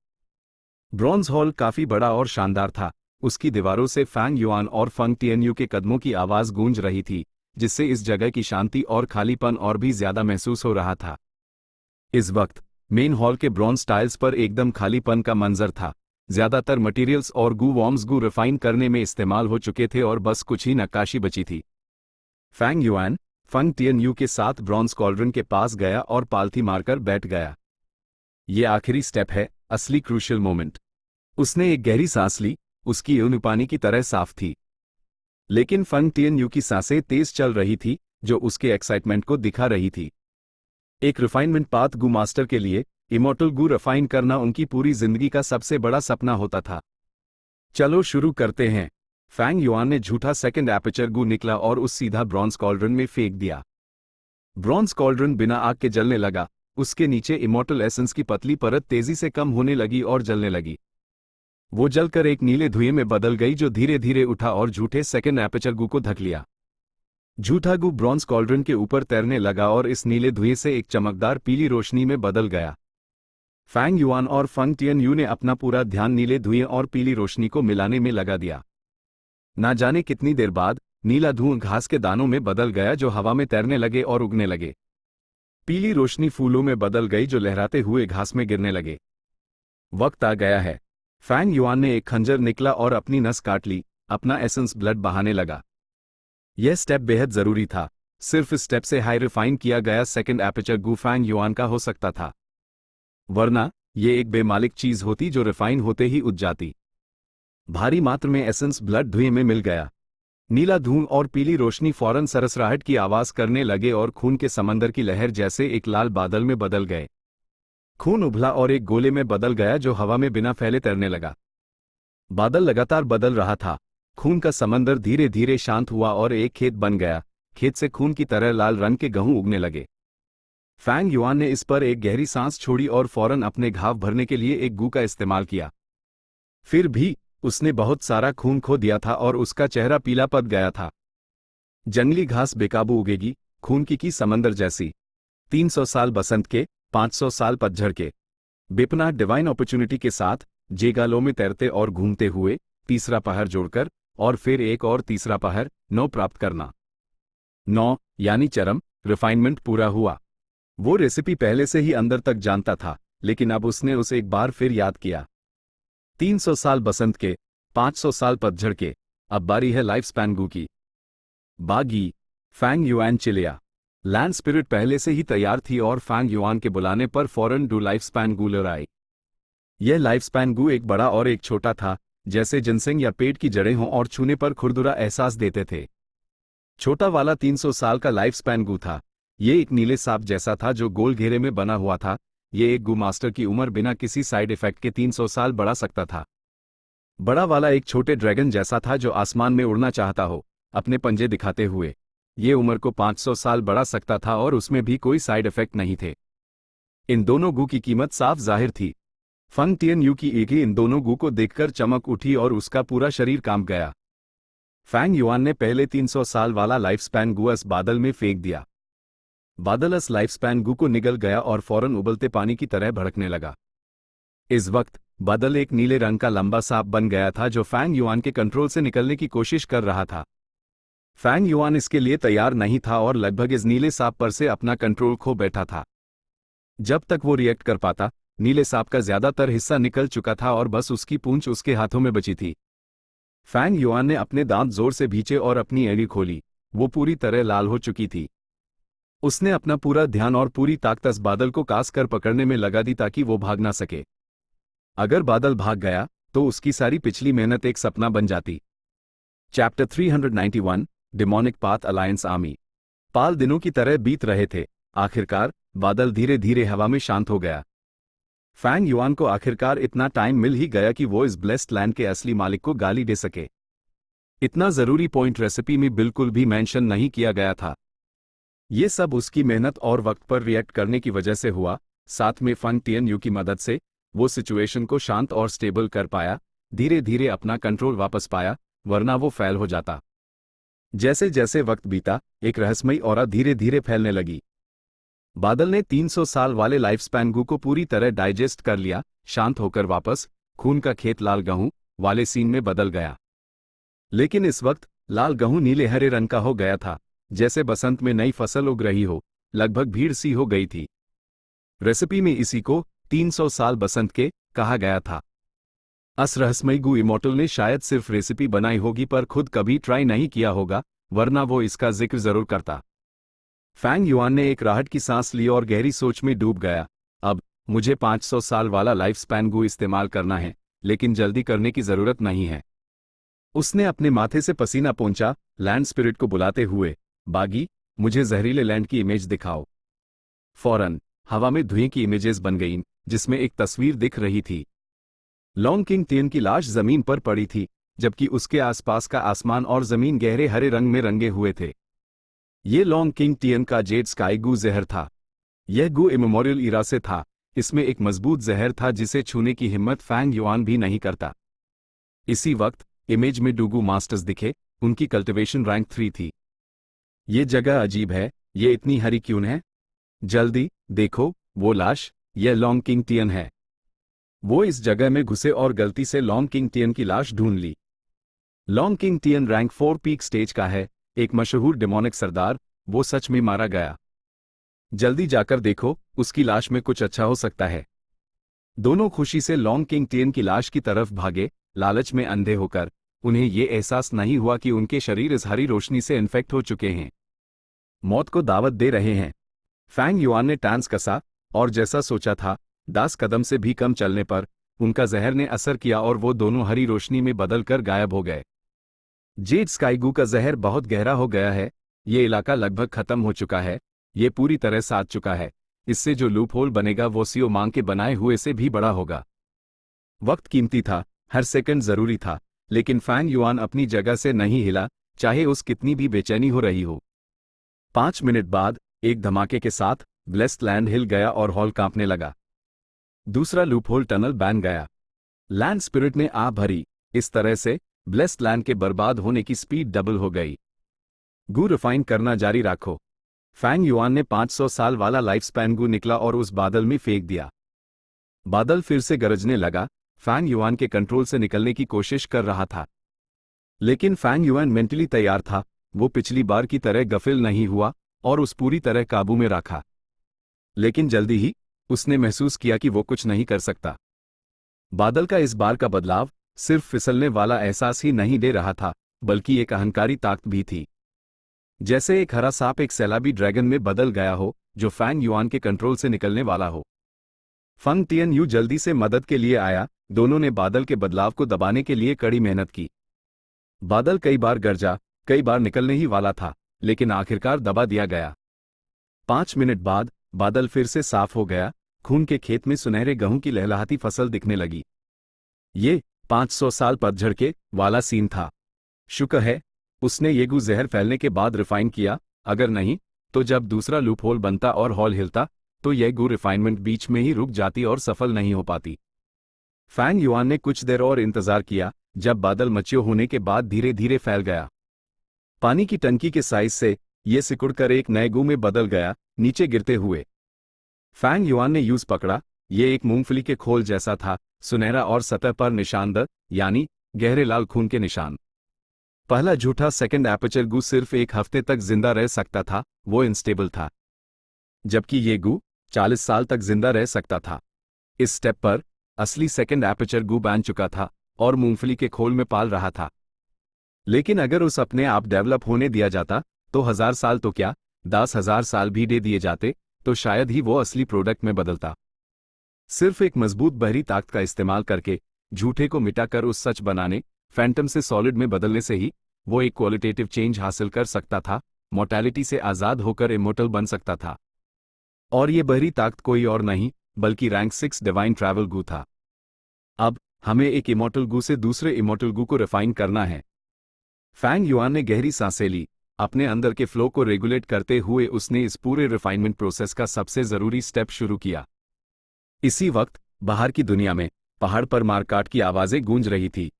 ब्रॉन्ज हॉल काफी बड़ा और शानदार था। उसकी दीवारों से फैंग युआन और फंग टियन के कदमों की आवाज गूंज रही थी, जिससे इस जगह की शांति और खालीपन और भी ज्यादा महसूस हो रहा था। इस वक्त मेन हॉल के ब्रॉन्ज टाइल्स पर एकदम खालीपन का मंजर था। ज्यादातर मटेरियल्स और गू वॉर्म्स गू रिफाइन करने में इस्तेमाल हो चुके थे और बस कुछ ही नक्काशी बची थी। फैंग युआन फंग टियन के साथ ब्रॉन्ज कॉल्ड्रन के पास गया और पालथी मारकर बैठ गया। ये आखिरी स्टेप है, असली क्रूशियल मोमेंट। उसने एक गहरी सांस ली। उसकी यूं पानी की तरह साफ थी, लेकिन फंग टियन की सांसें तेज चल रही थी, जो उसके एक्साइटमेंट को दिखा रही थी। एक रिफाइनमेंट पाथ गू मास्टर के लिए इमॉर्टल गू रिफाइन करना उनकी पूरी जिंदगी का सबसे बड़ा सपना होता था। चलो शुरू करते हैं। फैंग युआन ने झूठा सेकंड एपर्चर गू निकला और उस सीधा ब्रॉन्ज कॉल्ड्रन में फेंक दिया। ब्रॉन्ज कॉल्ड्रन बिना आग के जलने लगा। उसके नीचे इमॉर्टल एसेंस की पतली परत तेजी से कम होने लगी और जलने लगी। वो जलकर एक नीले धुएं में बदल गई, जो धीरे धीरे उठा और झूठे सेकंड एपर्चर गू को ढक लिया। झूठा गू ब्रॉन्ज कॉल्ड्रन के ऊपर तैरने लगा और इस नीले धुएं से एक चमकदार पीली रोशनी में बदल गया। फैंग युआन और फंग टियन ने अपना पूरा ध्यान नीले धुएं और पीली रोशनी को मिलाने में लगा दिया। ना जाने कितनी देर बाद नीला धुआं घास के दानों में बदल गया, जो हवा में तैरने लगे और उगने लगे। पीली रोशनी फूलों में बदल गई, जो लहराते हुए घास में गिरने लगे। वक्त आ गया है। फैंग युआन ने एक खंजर निकला और अपनी नस काट ली। अपना एसेंस ब्लड बहाने लगा। यह स्टेप बेहद जरूरी था। सिर्फ इस स्टेप से हाई रिफाइन किया गया सेकंड एपर्चर गू फैंग युआन का हो सकता था, वरना यह एक बेमालिक चीज होती जो रिफाइन होते ही उज जाती। भारी मात्रा में एसेंस ब्लड धुएं में मिल गया। नीला धुआं और पीली रोशनी फौरन सरसराहट की आवाज करने लगे और खून के समंदर की लहर जैसे एक लाल बादल में बदल गए। खून उबला और एक गोले में बदल गया, जो हवा में बिना फैले तैरने लगा। बादल लगातार बदल रहा था। खून का समंदर धीरे धीरे शांत हुआ और एक खेत बन गया। खेत से खून की तरह लाल रंग के गेहूं उगने लगे। फैंग युआन ने इस पर एक गहरी सांस छोड़ी और फौरन अपने घाव भरने के लिए एक गू का इस्तेमाल किया। फिर भी उसने बहुत सारा खून खो दिया था और उसका चेहरा पीला पड़ गया था। जंगली घास बेकाबू उगेगी, खून की समंदर जैसी। 300 साल बसंत के, 500 साल पतझड़ के। बेपनाह डिवाइन अपॉर्चुनिटी के साथ जेगालो में तैरते और घूमते हुए तीसरा पहर जोड़कर और फिर एक और तीसरा पहर 9 प्राप्त करना। 9 यानी चरम रिफाइनमेंट पूरा हुआ। वो रेसिपी पहले से ही अंदर तक जानता था, लेकिन अब उसने उसे एक बार फिर याद किया। 300 साल बसंत के, 500 साल पतझड़ के। अब बारी है लाइफ स्पैन गू की। बागी, फैंग युआन चिलिया। लैंड स्पिरिट पहले से ही तैयार थी और फैंग युआन के बुलाने पर फौरन डू लाइफ स्पैन गूलर आई। यह लाइफ स्पैन गू एक बड़ा और एक छोटा था, जैसे जिनसेंग या पेट की जड़ें हों और छूने पर खुरदुरा एहसास देते थे। छोटा वाला 300 साल का लाइफ स्पैन गू था। ये एक नीले सांप जैसा था जो गोल घेरे में बना हुआ था। ये एक गू मास्टर की उम्र बिना किसी साइड इफेक्ट के 300 साल बढ़ा सकता था। बड़ा वाला एक छोटे ड्रैगन जैसा था जो आसमान में उड़ना चाहता हो, अपने पंजे दिखाते हुए। ये उम्र को 500 साल बढ़ा सकता था और उसमें भी कोई साइड इफेक्ट नहीं थे। इन दोनों गू की कीमत साफ जाहिर थी। फंग टियन यू की ईगी इन दोनों गू को देखकर चमक उठी और उसका पूरा शरीर कांप गया। फैंग युआन ने पहले 300 साल वाला लाइफ स्पैन गू अस बादल में फेंक दिया। बादल अस लाइफ स्पैन गू को निगल गया और फौरन उबलते पानी की तरह भड़कने लगा। इस वक्त बादल एक नीले रंग का लंबा सांप बन गया था जो फैंग युआन के कंट्रोल से निकलने की कोशिश कर रहा था। फैंग युआन इसके लिए तैयार नहीं था और लगभग इस नीले सांप पर से अपना कंट्रोल खो बैठा था। जब तक वो रिएक्ट कर पाता, नीले सांप का ज्यादातर हिस्सा निकल चुका था और बस उसकी पूंछ उसके हाथों में बची थी। फैंग युआन ने अपने दांत जोर से भींचे और अपनी एड़ी खोली। वो पूरी तरह लाल हो चुकी थी। उसने अपना पूरा ध्यान और पूरी ताकत इस बादल को कास कर पकड़ने में लगा दी ताकि वो भाग ना सके। अगर बादल भाग गया तो उसकी सारी पिछली मेहनत एक सपना बन जाती। Chapter 391 demonic path alliance army. पाल दिनों की तरह बीत रहे थे। आखिरकार बादल धीरे धीरे हवा में शांत हो गया। फैंग युआन को आखिरकार इतना टाइम मिल ही गया कि वो इस ब्लेस्ड लैंड के असली मालिक को गाली दे सके। इतना जरूरी पॉइंट रेसिपी में बिल्कुल भी मेंशन नहीं किया गया था। ये सब उसकी मेहनत और वक्त पर रिएक्ट करने की वजह से हुआ। साथ में फंग टियन यू की मदद से वो सिचुएशन को शांत और स्टेबल कर पाया, धीरे धीरे अपना कंट्रोल वापस पाया, वरना वो फेल हो जाता। जैसे जैसे वक्त बीता, एक रहस्यमयी ऑरा धीरे धीरे फैलने लगी। बादल ने 300 साल वाले लाइफ स्पैन गू को पूरी तरह डाइजेस्ट कर लिया। शांत होकर वापस खून का खेत लाल गेहूं वाले सीन में बदल गया। लेकिन इस वक्त लाल गेहूं नीले हरे रंग का हो गया था, जैसे बसंत में नई फसल उग रही हो। लगभग भीड़ सी हो गई थी। रेसिपी में इसी को 300 साल बसंत के कहा गया था। अस रहस्यमयी गू इमोर्टल ने शायद सिर्फ रेसिपी बनाई होगी पर खुद कभी ट्राई नहीं किया होगा, वरना वो इसका जिक्र जरूर करता। फैंग युआन ने एक राहत की सांस ली और गहरी सोच में डूब गया। अब मुझे 500 साल वाला लाइफ स्पैन गू इस्तेमाल करना है, लेकिन जल्दी करने की जरूरत नहीं है। उसने अपने माथे से पसीना पोंछा, लैंड स्पिरिट को बुलाते हुए, बागी, मुझे जहरीले लैंड की इमेज दिखाओ। फौरन हवा में धुएं की इमेजेस बन गईं, जिसमें एक तस्वीर दिख रही थी। लॉन्ग किंग टियन की लाश जमीन पर पड़ी थी, जबकि उसके आसपास का आसमान और जमीन गहरे हरे रंग में रंगे हुए थे। ये लॉन्ग किंग टियन का जेड स्काई गू जहर था। यह गू इमेमोरियल इरा से था। इसमें एक मजबूत जहर था जिसे छूने की हिम्मत फैंग युआन भी नहीं करता। इसी वक्त इमेज में डूगू मास्टर्स दिखे। उनकी कल्टिवेशन रैंक 3 थी। ये जगह अजीब है, ये इतनी हरी क्यों है? जल्दी देखो, वो लाश, यह लॉन्ग किंग टियन है। वो इस जगह में घुसे और गलती से लॉन्ग किंग टियन की लाश ढूंढ ली। Long King Tian rank 4 peak stage का है, एक मशहूर डेमोनिक सरदार। वो सच में मारा गया। जल्दी जाकर देखो, उसकी लाश में कुछ अच्छा हो सकता है। दोनों खुशी से लॉन्ग किंग टियन की लाश की तरफ भागे, लालच में अंधे होकर। उन्हें ये एहसास नहीं हुआ कि उनके शरीर इस हरी रोशनी से इन्फेक्ट हो चुके हैं, मौत को दावत दे रहे हैं। फैंग युआन ने टांस कसा और जैसा सोचा था, 10 कदम से भी कम चलने पर उनका जहर ने असर किया और वो दोनों हरी रोशनी में बदलकर गायब हो गए। जेड स्काईगू का जहर बहुत गहरा हो गया है। ये इलाका लगभग खत्म हो चुका है। ये पूरी तरह साथ चुका है। इससे जो लूप होल बनेगा वो सियो मांग के बनाए हुए से भी बड़ा होगा। वक्त कीमती था, हर सेकंड जरूरी था, लेकिन फैंग युआन अपनी जगह से नहीं हिला, चाहे उस कितनी भी बेचैनी हो रही हो। 5 मिनट बाद एक धमाके के साथ ब्लेस्ड लैंड हिल गया और हॉल कांपने लगा। दूसरा लूपहोल टनल बन गया। लैंड स्पिरिट ने आह भरी। इस तरह से ब्लेस्ड लैंड के बर्बाद होने की स्पीड डबल हो गई। गू रिफाइन करना जारी रखो। फैंग युआन ने 500 साल वाला लाइफ स्पैन गू निकला और उस बादल में फेंक दिया। बादल फिर से गरजने लगा। फैंग युआन के कंट्रोल से निकलने की कोशिश कर रहा था, लेकिन फैंग युआन मेंटली तैयार था। वो पिछली बार की तरह गफिल नहीं हुआ और उस पूरी तरह काबू में रखा। लेकिन जल्दी ही उसने महसूस किया कि वो कुछ नहीं कर सकता। बादल का इस बार का बदलाव सिर्फ फिसलने वाला एहसास ही नहीं दे रहा था, बल्कि एक अहंकारी ताकत भी थी। जैसे एक हरा सांप एक सैलाबी ड्रैगन में बदल गया हो जो फैंग युआन के कंट्रोल से निकलने वाला हो। फंग टियन यू जल्दी से मदद के लिए आया। दोनों ने बादल के बदलाव को दबाने के लिए कड़ी मेहनत की। बादल कई बार गरजा, कई बार निकलने ही वाला था, लेकिन आखिरकार दबा दिया गया। 5 मिनट बाद बादल फिर से साफ हो गया। खून के खेत में सुनहरे गेहूं की लहलहाती फसल दिखने लगी। ये 500 साल पतझड़ के वाला सीन था। शुक्र है उसने येगू जहर फैलने के बाद रिफाइन किया, अगर नहीं तो जब दूसरा लूप होल बनता और हॉल हिलता तो येगू रिफाइनमेंट बीच में ही रुक जाती और सफल नहीं हो पाती। फैंग युआन ने कुछ देर और इंतजार किया। जब बादल मच्योर होने के बाद धीरे धीरे फैल गया। पानी की टंकी के साइज से ये सिकुड़कर एक नए गू में बदल गया, नीचे गिरते हुए। फैंग युआन ने यूज पकड़ा। ये एक मूंगफली के खोल जैसा था, सुनहरा और सतह पर निशानदार, यानी गहरे लाल खून के निशान। पहला झूठा सेकंड एपर्चर गू सिर्फ एक हफ्ते तक जिंदा रह सकता था, वो इंस्टेबल था। जबकि ये गू 40 साल तक जिंदा रह सकता था। इस स्टेप पर असली सेकंड एपर्चर गू बन चुका था और मूंगफली के खोल में पाल रहा था। लेकिन अगर उस अपने आप डेवलप होने दिया जाता तो 1000 साल तो क्या, 10,000 साल भी दे दिए जाते तो शायद ही वो असली प्रोडक्ट में बदलता। सिर्फ एक मजबूत बहरी ताकत का इस्तेमाल करके, झूठे को मिटाकर उस सच बनाने, फैंटम से सॉलिड में बदलने से ही वो एक क्वालिटेटिव चेंज हासिल कर सकता था, मोर्टैलिटी से आज़ाद होकर इमोर्टल बन सकता था। और ये बहरी ताकत कोई और नहीं बल्कि रैंक 6 डिवाइन ट्रैवल गू था। अब हमें एक इमोर्टल गू से दूसरे इमोर्टल गू को रिफाइन करना है। फैंग युआन ने गहरी सांसें ली। अपने अंदर के फ्लो को रेगुलेट करते हुए उसने इस पूरे रिफाइनमेंट प्रोसेस का सबसे जरूरी स्टेप शुरू किया। इसी वक्त बाहर की दुनिया में पहाड़ पर मारकाट की आवाजें गूंज रही थी।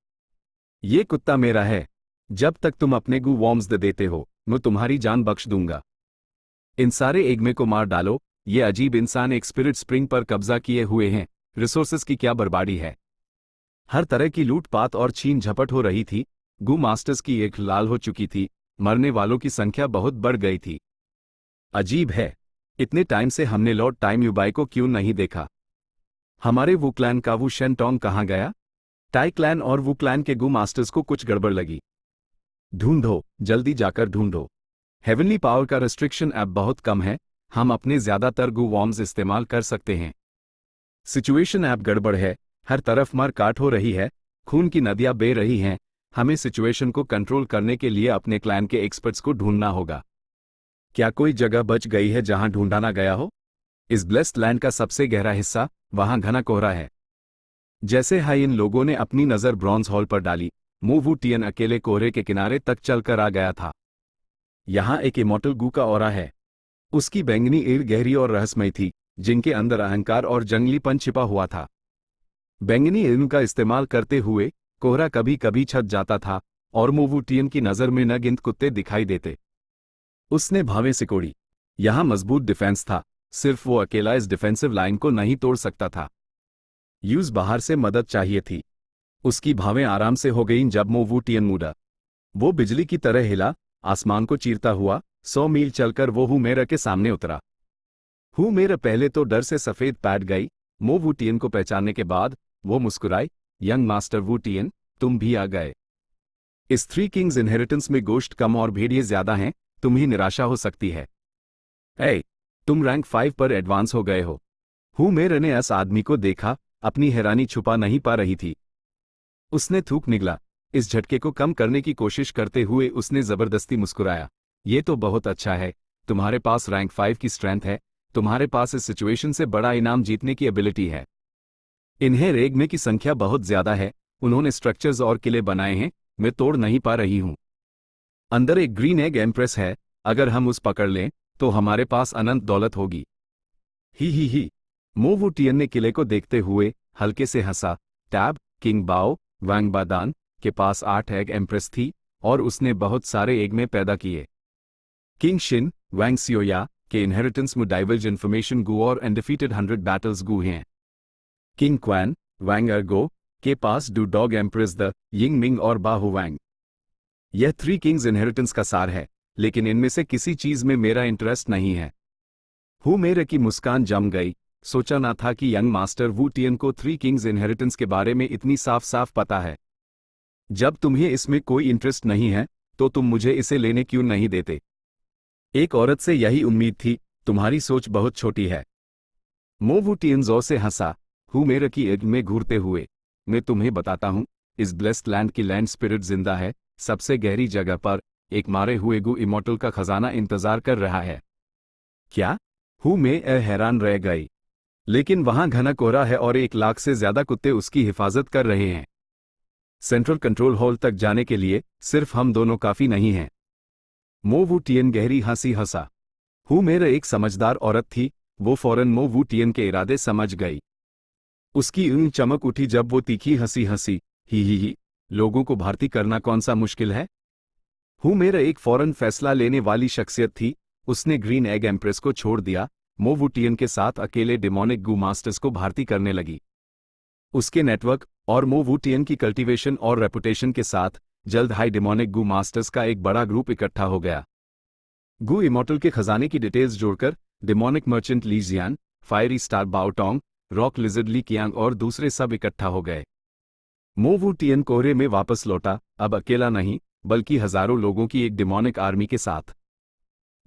ये कुत्ता मेरा है। जब तक तुम अपने गू वॉर्म्स दे देते हो मैं तुम्हारी जान बख्श दूंगा। इन सारे एग्मे को मार डालो। ये अजीब इंसान एक स्पिरिट स्प्रिंग पर कब्जा किए हुए हैं। रिसोर्सेस की क्या बर्बादी है। हर तरह की लूटपाट और छीन झपट हो रही थी। गू मास्टर्स की एक लाल हो चुकी थी। मरने वालों की संख्या बहुत बढ़ गई थी। अजीब है, इतने टाइम से हमने लॉर्ड टाइम युबाई को क्यों नहीं देखा। हमारे वू क्लैन का वू शेनटोंग कहाँ गया। टाई क्लैन और वू क्लैन के गू मास्टर्स को कुछ गड़बड़ लगी। ढूंढो, जल्दी जाकर ढूंढो। हेवनली पावर का रेस्ट्रिक्शन ऐप बहुत कम है। हम अपने ज्यादातर गू वॉर्म्स इस्तेमाल कर सकते हैं। सिचुएशन ऐप गड़बड़ है। हर तरफ मार काट हो रही है। खून की नदियां बह रही हैं। हमें सिचुएशन को कंट्रोल करने के लिए अपने क्लैन के एक्सपर्ट्स को ढूंढना होगा। क्या कोई जगह बच गई है जहां ढूंढा ना गया हो। इस ब्लेस्ड लैंड का सबसे गहरा हिस्सा, वहां घना कोहरा है। जैसे ही इन लोगों ने अपनी नजर ब्रॉन्ज हॉल पर डाली, मो वू टियन अकेले कोहरे के किनारे तक चलकर आ गया था। यहां एक इमोर्टल गू का ऑरा है। उसकी बैंगनी ईड़ गहरी और रहस्यमयी थी, जिनके अंदर अहंकार और जंगलीपन छिपा हुआ था। बैंगनी ईड़ का इस्तेमाल करते हुए कोहरा कभी कभी छत जाता था और मो वू टियन की नजर में नगिनत कुत्ते दिखाई देते। उसने भावें सिकोड़ी। यहां मजबूत डिफेंस था। सिर्फ वो अकेला इस डिफेंसिव लाइन को नहीं तोड़ सकता था। यूज बाहर से मदद चाहिए थी। उसकी भावें आराम से हो गईं जब मो वू टियन मुड़ा। वो बिजली की तरह हिला, आसमान को चीरता हुआ। 100 मील चलकर वो हू मेरा के सामने उतरा। हू मेरा पहले तो डर से सफेद पैट गई। मो वू टियन को पहचानने के बाद वो मुस्कुराई। यंग मास्टर वू टियन, तुम भी आ गए। इस 3 किंग्स इनहेरिटेंस में गोश्त कम और भेड़िए ज्यादा हैं, तुम्हें निराशा हो सकती है। ए, तुम रैंक 5 पर एडवांस हो गए हो। हू मेरे ने इस आदमी को देखा, अपनी हैरानी छुपा नहीं पा रही थी। उसने थूक निगला। इस झटके को कम करने की कोशिश करते हुए उसने जबरदस्ती मुस्कुराया। ये तो बहुत अच्छा है, तुम्हारे पास रैंक 5 की स्ट्रेंथ है। तुम्हारे पास इस सिचुएशन से बड़ा इनाम जीतने की एबिलिटी है। इन्हें रेगमे की संख्या बहुत ज्यादा है। उन्होंने स्ट्रक्चर्स और किले बनाए हैं, मैं तोड़ नहीं पा रही हूं। अंदर एक ग्रीन एग एम्प्रेस है, अगर हम उस पकड़ लें तो हमारे पास अनंत दौलत होगी। ही। मो वू टियन ने किले को देखते हुए हल्के से हंसा। टैब, किंग बाओ वांग बादान के पास 8 एग एम्प्रेस थी और उसने बहुत सारे एग में पैदा किए। किंग शिन वांग सियोया के इनहेरिटेंस में डाइवर्ज इन्फॉर्मेशन गू और अनडिफीटेड 100 बैटल्स गू हैं। किंग क्वान वांग अर्गो के पास डू डॉग एम्प्रेस द यिंग मिंग और बाहु वांग। यह 3 किंग्स इनहेरिटेंस का सार है, लेकिन इनमें से किसी चीज में मेरा इंटरेस्ट नहीं है। हू मेरे की मुस्कान जम गई। सोचा ना था कि यंग मास्टर वू टियन को 3 किंग्स इनहेरिटेंस के बारे में इतनी साफ साफ पता है। जब तुम्हें इसमें कोई इंटरेस्ट नहीं है तो तुम मुझे इसे लेने क्यों नहीं देते। एक औरत से यही उम्मीद थी, तुम्हारी सोच बहुत छोटी है। मो वू टियन ज़ो से हंसा, हूँ मेरे की एग में घूरते हुए। मैं तुम्हें बताता हूँ, इस ब्लेस्ड लैंड की लैंड स्पिरिट जिंदा है, सबसे गहरी जगह पर एक मारे हुए गु इमोर्टल का खजाना इंतजार कर रहा है। क्या? हूँ मैं हैरान रह गई। लेकिन वहां घना कोहरा है और 1 लाख से ज्यादा कुत्ते उसकी हिफाजत कर रहे हैं। सेंट्रल कंट्रोल हॉल तक जाने के लिए सिर्फ हम दोनों काफी नहीं हैं। मो वू टियन गहरी हंसी हंसा। हूँ मेरा एक समझदार औरत थी, वो फौरन मो वू टियन के इरादे समझ गई। उसकी ऊँग चमक उठी जब वो तीखी हंसी हंसी, ही, लोगों को भारती करना कौन सा मुश्किल है। हूँ मेरा एक फौरन फैसला लेने वाली शख्सियत थी, उसने ग्रीन एग एम्प्रेस को छोड़ दिया, मो वू टियन के साथ अकेले डेमोनिक गू मास्टर्स को भारती करने लगी। उसके नेटवर्क और मो वू टियन की कल्टीवेशन और रेपुटेशन के साथ जल्द हाई डेमोनिक गू मास्टर्स का एक बड़ा ग्रुप इकट्ठा हो गया। गू इमोर्टल के खजाने की डिटेल्स जोड़कर डेमोनिक मर्चेंट ली जियान, फायरी स्टार बाओटोंग, रॉक लिजर्ड ली कियांग और दूसरे सब इकट्ठा हो गए। मो वू टियन कोहरे में वापस लौटा, अब अकेला नहीं बल्कि हजारों लोगों की एक डेमोनिक आर्मी के साथ।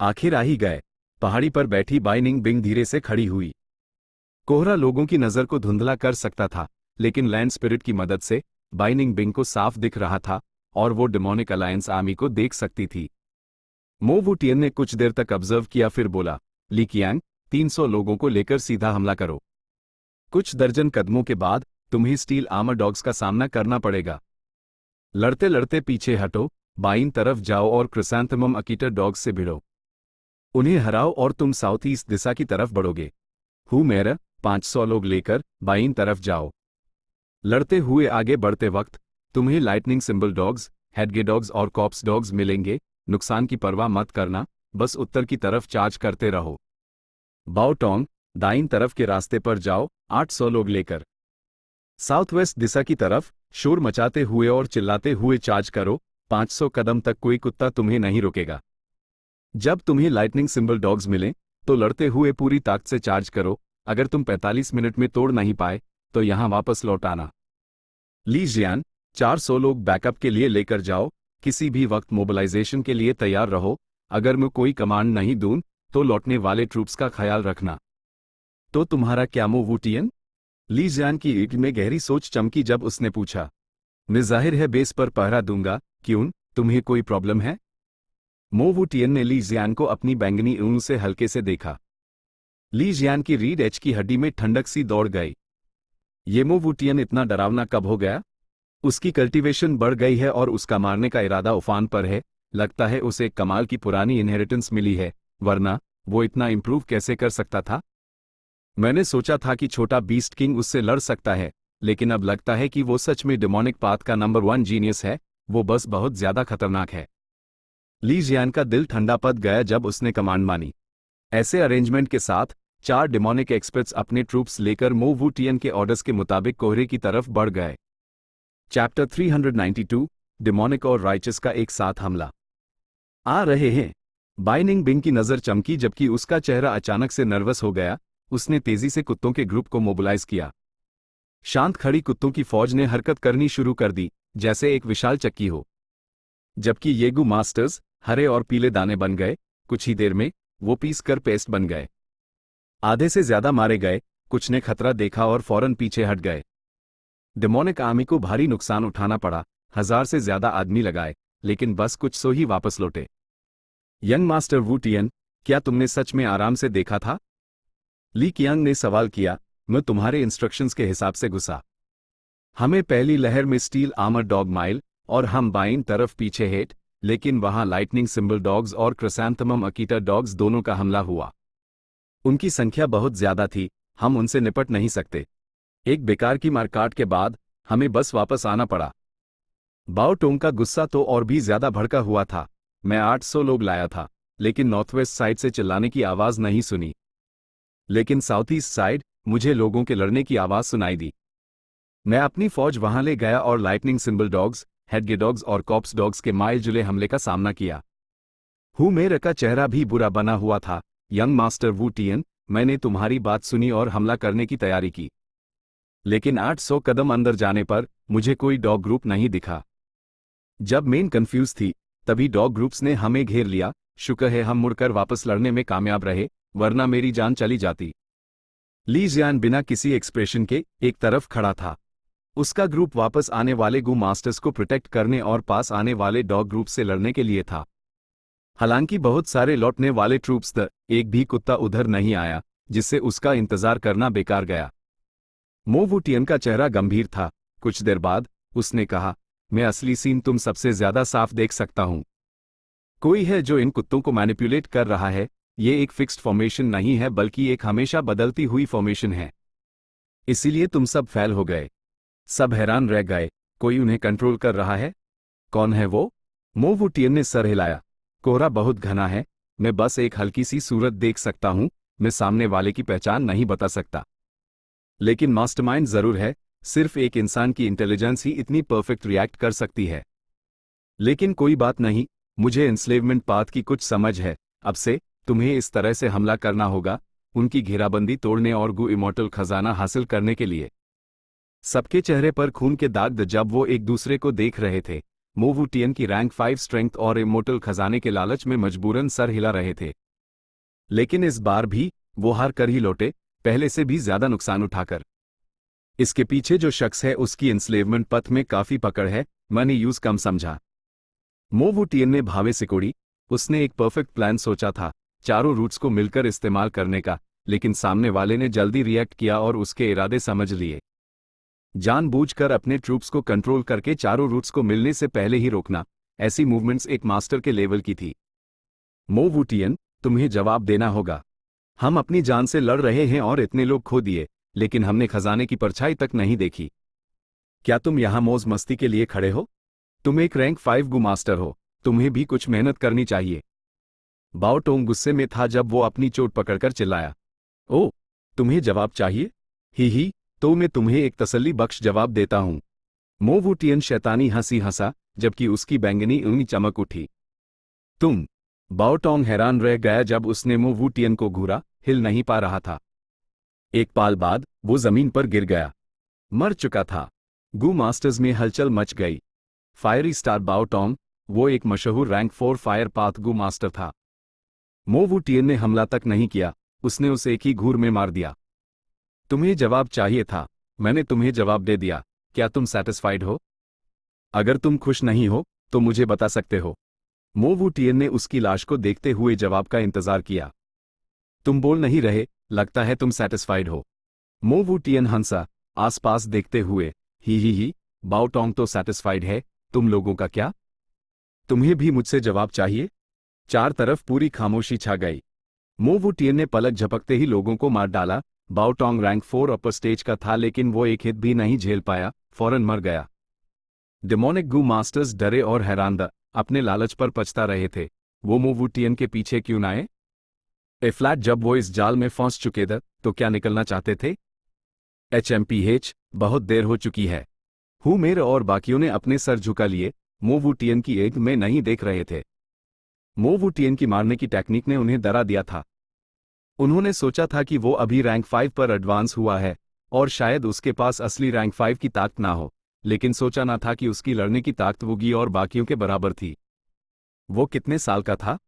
आखिर आ ही गए। पहाड़ी पर बैठी बाइनिंग बिंग धीरे से खड़ी हुई। कोहरा लोगों की नजर को धुंधला कर सकता था, लेकिन लैंड स्पिरिट की मदद से बाइनिंग बिंग को साफ दिख रहा था और वो डेमोनिक अलायंस आर्मी को देख सकती थी। मो वू टियन ने कुछ देर तक ऑब्जर्व किया, फिर बोला, ली कियांग, 300 लोगों को लेकर सीधा हमला करो। कुछ दर्जन कदमों के बाद तुम्हें स्टील आर्मर डॉग्स का सामना करना पड़ेगा। लड़ते लड़ते पीछे हटो, बाईं तरफ जाओ और क्रिसैंथेमम अकीटर डॉग्स से भिड़ो। उन्हें हराओ और तुम साउथ ईस्ट दिशा की तरफ बढ़ोगे। हूँ मेरा 500 लोग लेकर बाईं तरफ जाओ। लड़ते हुए आगे बढ़ते वक्त तुम्हें lightning symbol dogs, hedge dogs और कॉप्स डॉग्स मिलेंगे, नुकसान की परवाह मत करना, बस उत्तर की तरफ चार्ज करते रहो। बाओटोंग, दाईं तरफ के रास्ते पर जाओ, 800 लोग लेकर। साउथ वेस्ट दिशा की तरफ शोर मचाते हुए और चिल्लाते हुए चार्ज करो, 500 कदम तक कोई कुत्ता तुम्हें नहीं रोकेगा। जब तुम्हें लाइटनिंग सिंबल डॉग्स मिलें, तो लड़ते हुए पूरी ताकत से चार्ज करो, अगर तुम 45 मिनट में तोड़ नहीं पाए, तो यहां वापस लौट आना। ली जियान, 400 लोग बैकअप के लिए लेकर जाओ, किसी भी वक्त मोबिलाइजेशन के लिए तैयार रहो, अगर मैं कोई कमांड नहीं दूं, तो लौटने वाले ट्रूप्स का ख्याल रखना। तो तुम्हारा क्या मो वू टियन? ली जियान की ईट में गहरी सोच चमकी जब उसने पूछा। मैं जाहिर है बेस पर पहरा दूंगा, क्यों, तुम्हें कोई प्रॉब्लम है? मो वू टियन ने ली जियान को अपनी बैंगनी ऊँग से हल्के से देखा। ली जियान की रीढ़ एच की हड्डी में ठंडक सी दौड़ गई। ये मो वू टियन इतना डरावना कब हो गया? उसकी कल्टीवेशन बढ़ गई है और उसका मारने का इरादा उफान पर है, लगता है उसे एक कमाल की पुरानी इनहेरिटेंस मिली है, वरना वो इतना इंप्रूव कैसे कर सकता था? मैंने सोचा था कि छोटा बीस्ट किंग उससे लड़ सकता है, लेकिन अब लगता है कि वो सच में डेमोनिक पाथ का नंबर 1 जीनियस है, वो बस बहुत ज्यादा खतरनाक है। ली जियान का दिल ठंडा पड़ गया जब उसने कमांड मानी। ऐसे अरेंजमेंट के साथ 4 डेमोनिक एक्सपर्ट्स अपने ट्रूप्स लेकर मो वू टियन के ऑर्डर्स के मुताबिक कोहरे की तरफ बढ़ गए। चैप्टर 392, डेमोनिक और राइचस का एक साथ हमला। आ रहे हैं। बाइनिंग बिंग की नजर चमकी जबकि उसका चेहरा अचानक से नर्वस हो गया। उसने तेजी से कुत्तों के ग्रुप को मोबिलाइज किया। शांत खड़ी कुत्तों की फौज ने हरकत करनी शुरू कर दी, जैसे एक विशाल चक्की हो। जबकि येगू मास्टर्स हरे और पीले दाने बन गए, कुछ ही देर में वो पीस कर पेस्ट बन गए। आधे से ज्यादा मारे गए, कुछ ने खतरा देखा और फौरन पीछे हट गए। डेमोनिक आर्मी को भारी नुकसान उठाना पड़ा, 1000 से ज्यादा आदमी लगाए, लेकिन बस कुछ सौ ही वापस लौटे। यंग मास्टर वू टियन, क्या तुमने सच में आराम से देखा था? ली कियांग ने सवाल किया। मैं तुम्हारे इंस्ट्रक्शंस के हिसाब से घुसा। हमें पहली लहर में स्टील आर्मर डॉग माइल और हम बाईं तरफ पीछे हेट, लेकिन वहां लाइटनिंग सिंबल डॉग्स और क्रिसैंथेमम अकीटर डॉग्स दोनों का हमला हुआ। उनकी संख्या बहुत ज्यादा थी, हम उनसे निपट नहीं सकते। एक बेकार की मारकाट के बाद हमें बस वापस आना पड़ा। बाओटोंग का गुस्सा तो और भी ज्यादा भड़का हुआ था। मैं 800 लोग लाया था, लेकिन नॉर्थवेस्ट साइड से चिल्लाने की आवाज नहीं सुनी। लेकिन साउथ ईस्ट साइड मुझे लोगों के लड़ने की आवाज सुनाई दी। मैं अपनी फौज वहां ले गया और lightning symbol dogs, hedge dogs और कॉप्स डॉग्स के माइल जुले हमले का सामना किया। हूँ मेरे का चेहरा भी बुरा बना हुआ था। यंग मास्टर वू टियन, मैंने तुम्हारी बात सुनी और हमला करने की तैयारी की, लेकिन 800 कदम अंदर जाने पर मुझे कोई डॉग ग्रुप नहीं दिखा। जब मेन कंफ्यूज थी, तभी डॉग ग्रुप्स ने हमें घेर लिया, शुक्र है हम मुड़कर वापस लड़ने में कामयाब रहे, वरना मेरी जान चली जाती। ली जियान बिना किसी एक्सप्रेशन के एक तरफ खड़ा था। उसका ग्रुप वापस आने वाले गू मास्टर्स को प्रोटेक्ट करने और पास आने वाले डॉग ग्रुप से लड़ने के लिए था। हालांकि बहुत सारे लौटने वाले ट्रूप्स थे, एक भी कुत्ता उधर नहीं आया, जिससे उसका इंतजार करना बेकार गया। मो वुटियन का चेहरा गंभीर था। कुछ देर बाद उसने कहा, मैं असली सीन तुम सबसे ज्यादा साफ देख सकता हूं। कोई है जो इन कुत्तों को मैनिपुलेट कर रहा है। ये एक फिक्स्ड फॉर्मेशन नहीं है, बल्कि एक हमेशा बदलती हुई फॉर्मेशन है। इसीलिए तुम सब फेल हो गए। सब हैरान रह गए, कोई उन्हें कंट्रोल कर रहा है। कौन है वो? मो वुटियन ने सर हिलाया। कोहरा बहुत घना है, मैं बस एक हल्की सी सूरत देख सकता हूं, मैं सामने वाले की पहचान नहीं बता सकता। लेकिन मास्टरमाइंड जरूर है, सिर्फ एक इंसान की इंटेलिजेंस ही इतनी परफेक्ट रिएक्ट कर सकती है। लेकिन कोई बात नहीं, मुझे एंस्लेवमेंट पाथ की कुछ समझ है। अब से तुम्हें इस तरह से हमला करना होगा, उनकी घेराबंदी तोड़ने और गु इमॉर्टल खजाना हासिल करने के लिए। सबके चेहरे पर खून के दाग थे जब वो एक दूसरे को देख रहे थे। मो वुटियन की रैंक 5 स्ट्रेंथ और इमॉर्टल खजाने के लालच में मजबूरन सर हिला रहे थे। लेकिन इस बार भी वो हार कर ही लौटे, पहले से भी ज्यादा नुकसान उठाकर। इसके पीछे जो शख्स है उसकी एंस्लेवमेंट पथ में काफी पकड़ है, मनी यूज कम समझा। मो वुटियन ने भावे सिकोड़ी। उसने एक परफेक्ट प्लान सोचा था, चारों रूट्स को मिलकर इस्तेमाल करने का, लेकिन सामने वाले ने जल्दी रिएक्ट किया और उसके इरादे समझ लिए। जानबूझकर अपने ट्रूप्स को कंट्रोल करके चारों रूट्स को मिलने से पहले ही रोकना, ऐसी मूवमेंट्स एक मास्टर के लेवल की थी। मो वुटियन, तुम्हें जवाब देना होगा। हम अपनी जान से लड़ रहे हैं और इतने लोग खो दिए, लेकिन हमने खजाने की परछाई तक नहीं देखी। क्या तुम यहां मौज मस्ती के लिए खड़े हो? तुम एक रैंक 5 गु मास्टर हो, तुम्हें भी कुछ मेहनत करनी चाहिए। बाओ टोंग गुस्से में था जब वो अपनी चोट पकड़कर चिल्लाया, ओ, तुम्हें जवाब चाहिए? ही, तो मैं तुम्हें एक तसल्ली बख्श जवाब देता हूं। मो वुटियन शैतानी हंसी हंसा, जबकि उसकी बैंगनी उंगली चमक उठी। तुम? बाओ टोंग हैरान रह गया जब उसने मो वुटियन को घूरा, हिल नहीं पा रहा था। एक पाल बाद वो जमीन पर गिर गया, मर चुका था। गु मास्टर्स में हलचल मच गई। फायरी स्टार बाओ टोंग, वो एक मशहूर रैंक 4 फायर पाथ गु मास्टर था। मो वुटियन ने हमला तक नहीं किया, उसने उसे एक ही घूर में मार दिया। तुम्हें जवाब चाहिए था, मैंने तुम्हें जवाब दे दिया। क्या तुम सेटिस्फाइड हो? अगर तुम खुश नहीं हो तो मुझे बता सकते हो। मो वुटियन ने उसकी लाश को देखते हुए जवाब का इंतजार किया। तुम बोल नहीं रहे, लगता है तुम सेटिस्फाइड हो। मो वुटियन हंसा, आसपास देखते हुए। ही, बाओ टोंग तो सेटिस्फाइड है, तुम लोगों का क्या? तुम्हें भी मुझसे जवाब चाहिए? चार तरफ पूरी खामोशी छा गई। मो वुटियन ने पलक झपकते ही लोगों को मार डाला। बाओ टोंग रैंक 4 अपर स्टेज का था, लेकिन वो एक हित भी नहीं झेल पाया, फौरन मर गया। डेमोनिक गु मास्टर्स डरे और हैरानदा, अपने लालच पर पछता रहे थे। वो मो वुटियन के पीछे क्यों न आए? फ्लैट जब वो इस जाल में फंस चुके थे तो क्या निकलना चाहते थे? HMPH, बहुत देर हो चुकी है। हुमेर और बाकियों ने अपने सर झुका लिए, मो वुटियन की एग में नहीं देख रहे थे। मो वुटियन की मारने की टेक्निक ने उन्हें डरा दिया था। उन्होंने सोचा था कि वो अभी रैंक 5 पर एडवांस हुआ है और शायद उसके पास असली रैंक 5 की ताकत ना हो, लेकिन सोचा ना था कि उसकी लड़ने की ताकत वुगी और बाकियों के बराबर थी। वो कितने साल का था?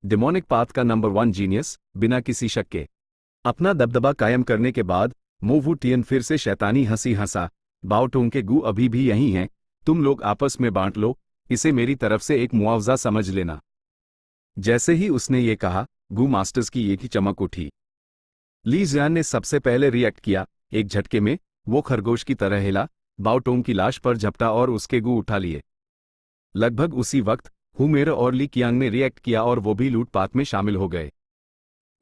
डेमोनिक पाथ का नंबर 1 जीनियस, बिना किसी शक के। अपना दबदबा कायम करने के बाद मो वुटियन फिर से शैतानी हंसी हंसा। बाओ टोंग के गु अभी भी यहीं हैं, तुम लोग आपस में बांट लो, इसे मेरी तरफ से एक मुआवजा समझ लेना। जैसे ही उसने ये कहा, गु मास्टर्स की एक ही चमक उठी। ली जियान ने सबसे पहले रिएक्ट किया। एक झटके में वो खरगोश की तरह हिला, बाओ टोंग की लाश पर झपटा और उसके गु उठा लिए। लगभग उसी वक्त हुमेर और ली कियांग ने रिएक्ट किया और वो भी लूटपाट में शामिल हो गए।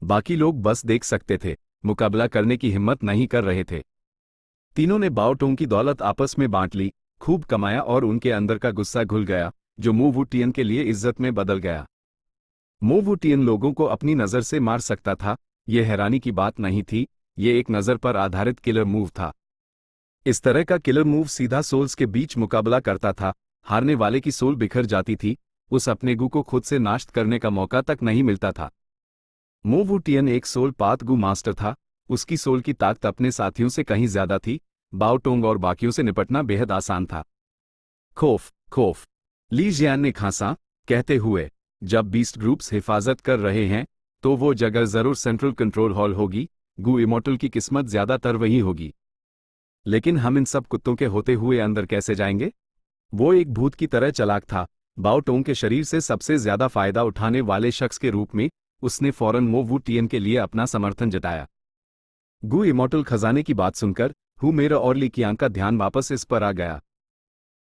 बाकी लोग बस देख सकते थे, मुकाबला करने की हिम्मत नहीं कर रहे थे। तीनों ने बाओ टोंग की दौलत आपस में बांट ली, खूब कमाया और उनके अंदर का गुस्सा घुल गया, जो मो वुटियन के लिए इज्जत में बदल गया। मो वुटियन लोगों को अपनी नज़र से मार सकता था, यह हैरानी की बात नहीं थी, ये एक नज़र पर आधारित किलर मूव था। इस तरह का किलर मूव सीधा सोल्स के बीच मुकाबला करता था, हारने वाले की सोल बिखर जाती थी, उस अपने गु को खुद से नाश्त करने का मौका तक नहीं मिलता था। मो वुटियन एक सोल पाथ गु मास्टर था, उसकी सोल की ताकत अपने साथियों से कहीं ज्यादा थी। बाओ टोंग और बाकियों से निपटना बेहद आसान था। खौफ, ली जियान ने खांसा, कहते हुए, जब बीस्ट ग्रुप्स हिफाजत कर रहे हैं तो वो जगह जरूर सेंट्रल कंट्रोल हॉल होगी। गू इमोर्टल की किस्मत ज्यादातर वही होगी। लेकिन हम इन सब कुत्तों के होते हुए अंदर कैसे जाएंगे? वो एक भूत की तरह चालाक था। बाओ टोंग के शरीर से सबसे ज्यादा फायदा उठाने वाले शख्स के रूप में उसने फौरन मो वू टियन के लिए अपना समर्थन जताया। गू इमोर्टल खजाने की बात सुनकर हु मेरा और ली कियांग का ध्यान वापस इस पर आ गया।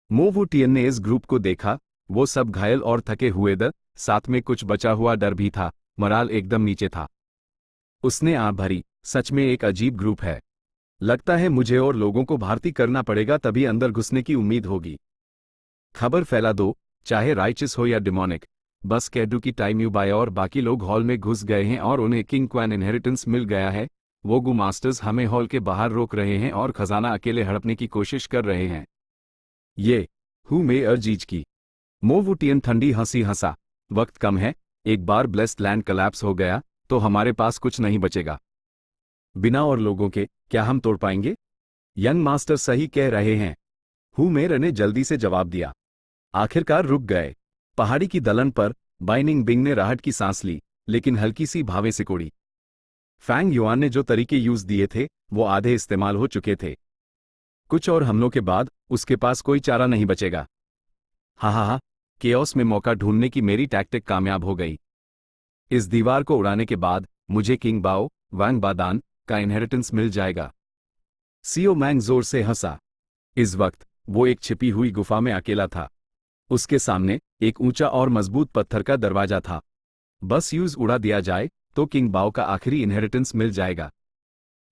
मो वू टियन ने इस ग्रुप को देखा। वो सब घायल और थके हुए साथ में कुछ बचा हुआ डर भी था। मोराल एकदम नीचे था। उसने आंख भरी। सच में एक अजीब ग्रुप है। लगता है मुझे और लोगों को भारती करना पड़ेगा, तभी अंदर घुसने की उम्मीद होगी। खबर फैला दो, चाहे राइचस हो या डिमोनिक। बस कैडू की टाइम बाय और बाकी लोग हॉल में घुस गए हैं और उन्हें किंग क्वान इनहेरिटेंस मिल गया है। वो गू मास्टर्स हमें हॉल के बाहर रोक रहे हैं और खजाना अकेले हड़पने की कोशिश कर रहे हैं। ये हु मे अर्जीज की। मो वू टियन ठंडी हंसी हंसा। वक्त कम है। एक बार ब्लेस्ड लैंड कलैप्स हो गया तो हमारे पास कुछ नहीं बचेगा। बिना और लोगों के क्या हम तोड़ पाएंगे? यंग मास्टर सही कह रहे हैं, हु मेर ने जल्दी से जवाब दिया। आखिरकार रुक गए। पहाड़ी की दलन पर बाइनिंग बिंग ने राहत की सांस ली, लेकिन हल्की सी भावें सिकोड़ी। फैंग युआन ने जो तरीके यूज दिए थे वो आधे इस्तेमाल हो चुके थे। कुछ और हमलों के बाद उसके पास कोई चारा नहीं बचेगा। हा, केओस में मौका ढूंढने की मेरी टैक्टिक कामयाब हो गई। इस दीवार को उड़ाने के बाद मुझे किंग बाओ वांग बादान का इनहेरिटेंस मिल जाएगा। सियो मैंग जोर से हंसा। इस वक्त वो एक छिपी हुई गुफा में अकेला था। उसके सामने एक ऊंचा और मजबूत पत्थर का दरवाजा था। बस यूज उड़ा दिया जाए तो किंग बाओ का आखिरी इनहेरिटेंस मिल जाएगा।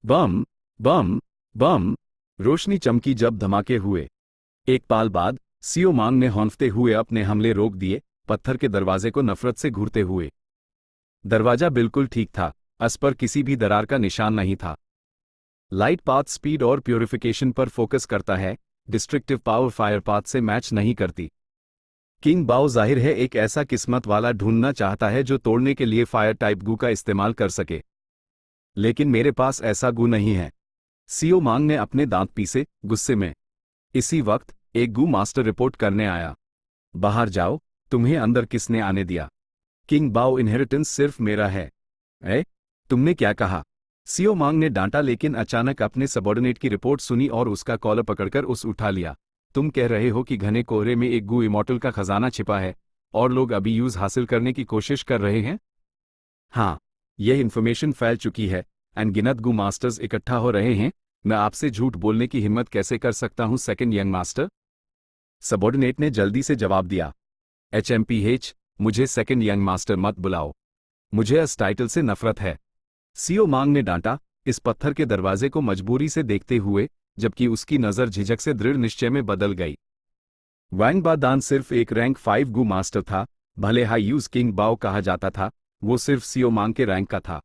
बम बम बम, रोशनी चमकी जब धमाके हुए। एक पाल बाद सियो मांग ने हौंफते हुए अपने हमले रोक दिए, पत्थर के दरवाजे को नफरत से घूरते हुए। दरवाजा बिल्कुल ठीक था। उस पर किसी भी दरार का निशान नहीं था। लाइट पाथ स्पीड और प्यूरिफिकेशन पर फोकस करता है, डिस्ट्रक्टिव पावर फायर पाथ से मैच नहीं करती। किंग बाओ जाहिर है एक ऐसा किस्मत वाला ढूंढना चाहता है जो तोड़ने के लिए फायर टाइप गू का इस्तेमाल कर सके। लेकिन मेरे पास ऐसा गू नहीं है। सियो मांग ने अपने दांत पीसे, गुस्से में। इसी वक्त एक गू मास्टर रिपोर्ट करने आया। बाहर जाओ, तुम्हें अंदर किसने आने दिया? किंग बाओ इनहेरिटेंस सिर्फ मेरा है। तुमने क्या कहा? सियो मांग ने डांटा, लेकिन अचानक अपने सबॉर्डिनेट की रिपोर्ट सुनी और उसका कॉलर पकड़कर उस उठा लिया। तुम कह रहे हो कि घने कोहरे में एक गू इमॉर्टल का खजाना छिपा है और लोग अभी यूज हासिल करने की कोशिश कर रहे हैं? हाँ, यह इन्फॉर्मेशन फैल चुकी है। अनगिनत गू मास्टर्स इकट्ठा हो रहे हैं। मैं आपसे झूठ बोलने की हिम्मत कैसे कर सकता हूं सेकंड यंग मास्टर? सबॉर्डिनेट ने जल्दी से जवाब दिया। HMPH, मुझे सेकंड यंग मास्टर मत बुलाओ। मुझे इस टाइटल से नफरत है। सियो मांग ने डांटा, इस पत्थर के दरवाजे को मजबूरी से देखते हुए, जबकि उसकी नजर झिझक से दृढ़ निश्चय में बदल गई। वांग बादान सिर्फ एक रैंक 5 गू मास्टर था। भले हाई यूज किंग बाओ कहा जाता था, वो सिर्फ सियो मांग के रैंक का था।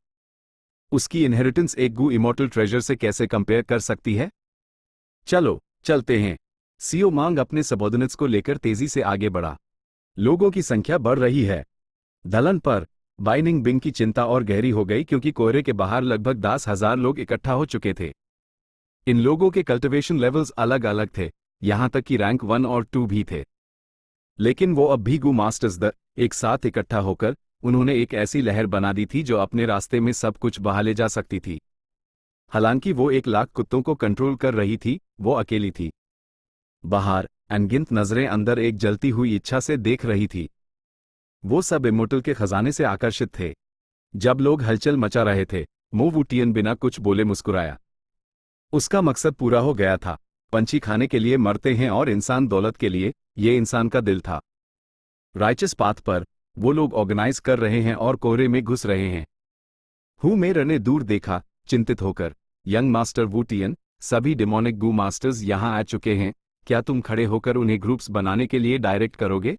उसकी इनहेरिटेंस एक गू इमॉर्टल ट्रेजर से कैसे कंपेयर कर सकती है? चलो चलते हैं। सियो मांग अपने सबॉर्डिनेट्स को लेकर तेजी से आगे बढ़ा। लोगों की संख्या बढ़ रही है। दलन पर बाइनिंग बिंग की चिंता और गहरी हो गई, क्योंकि कोहरे के बाहर लगभग 10,000 लोग इकट्ठा हो चुके थे। इन लोगों के कल्टिवेशन लेवल्स अलग अलग थे, यहां तक कि रैंक 1 और 2 भी थे। लेकिन वो अब भी गू मास्टर्स एक साथ इकट्ठा होकर उन्होंने एक ऐसी लहर बना दी थी जो अपने रास्ते में सब कुछ बहा ले जा सकती थी। हालांकि वो 1,00,000 कुत्तों को कंट्रोल कर रही थी, वो अकेली थी। बाहर अनगिनत नजरें अंदर एक जलती हुई इच्छा से देख रही थी। वो सब इमोर्टल के खजाने से आकर्षित थे। जब लोग हलचल मचा रहे थे, मो वू टियन बिना कुछ बोले मुस्कुराया। उसका मकसद पूरा हो गया था। पंछी खाने के लिए मरते हैं और इंसान दौलत के लिए, ये इंसान का दिल था। राइचस पाथ पर वो लोग ऑर्गेनाइज कर रहे हैं और कोहरे में घुस रहे हैं। हु मेर ने दूर देखा, चिंतित होकर। यंग मास्टर वू टियन, सभी डिमोनिक गू मास्टर्स यहां आ चुके हैं। क्या तुम खड़े होकर उन्हें ग्रुप्स बनाने के लिए डायरेक्ट करोगे?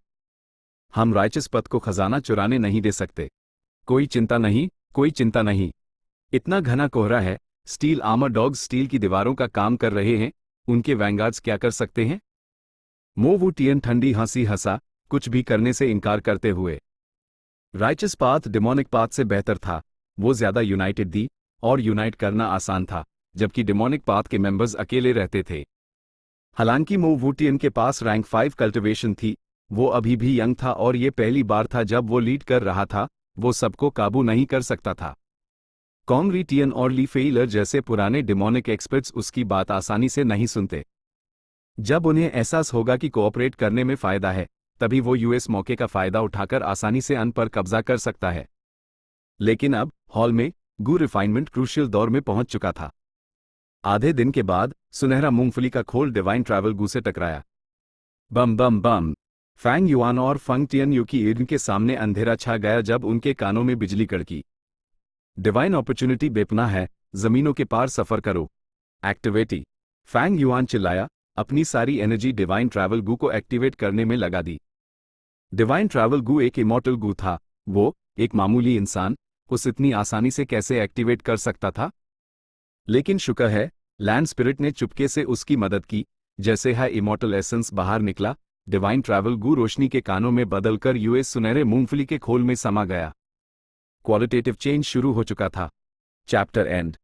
हम राइचस पथ को खजाना चुराने नहीं दे सकते। कोई चिंता नहीं, कोई चिंता नहीं। इतना घना कोहरा है, स्टील आर्मर डॉग्स स्टील की दीवारों का काम कर रहे हैं, उनके वैंगार्ड्स क्या कर सकते हैं? मो वू टियन ठंडी हंसी हंसा, कुछ भी करने से इनकार करते हुए। राइचस पाथ डिमोनिक पाथ से बेहतर था। वो ज्यादा यूनाइटेड थी और यूनाइट करना आसान था, जबकि डिमोनिक पाथ के मेंबर्स अकेले रहते थे। हालांकि मो वू टियन के पास रैंक 5 कल्टिवेशन थी, वो अभी भी यंग था और ये पहली बार था जब वो लीड कर रहा था, वो सबको काबू नहीं कर सकता था। कॉन्ग री टियन और ली फेइलर जैसे पुराने डिमोनिक एक्सपर्ट्स उसकी बात आसानी से नहीं सुनते। जब उन्हें एहसास होगा कि कोऑपरेट करने में फायदा है, तभी वो यूएस मौके का फायदा उठाकर आसानी से अन पर कब्जा कर सकता है। लेकिन अब हॉल में गू रिफाइनमेंट क्रूशियल दौर में पहुंच चुका था। आधे दिन के बाद सुनहरा मूंगफली का खोल डिवाइन ट्रैवल गू से टकराया। बम बम बम। फैंग युआन और फंग टियन यू की ईर्न के सामने अंधेरा छा गया जब उनके कानों में बिजली कड़की। डिवाइन अपॉर्चुनिटी बेपना है, जमीनों के पार सफर करो। एक्टिवेटी। फैंग युआन चिल्लाया, अपनी सारी एनर्जी डिवाइन ट्रैवल गू को एक्टिवेट करने में लगा दी। डिवाइन ट्रैवल गू एक इमॉर्टल गू था, वो एक मामूली इंसान उस इतनी आसानी से कैसे एक्टिवेट कर सकता था? लेकिन शुक्र है, लैंड स्पिरिट ने चुपके से उसकी मदद की। जैसे है इमॉर्टल एसेंस बाहर निकला, डिवाइन ट्रैवल गू रोशनी के कानों में बदलकर यूएस सुनहरे मूंगफली के खोल में समा गया। क्वालिटेटिव चेंज शुरू हो चुका था। Chapter and.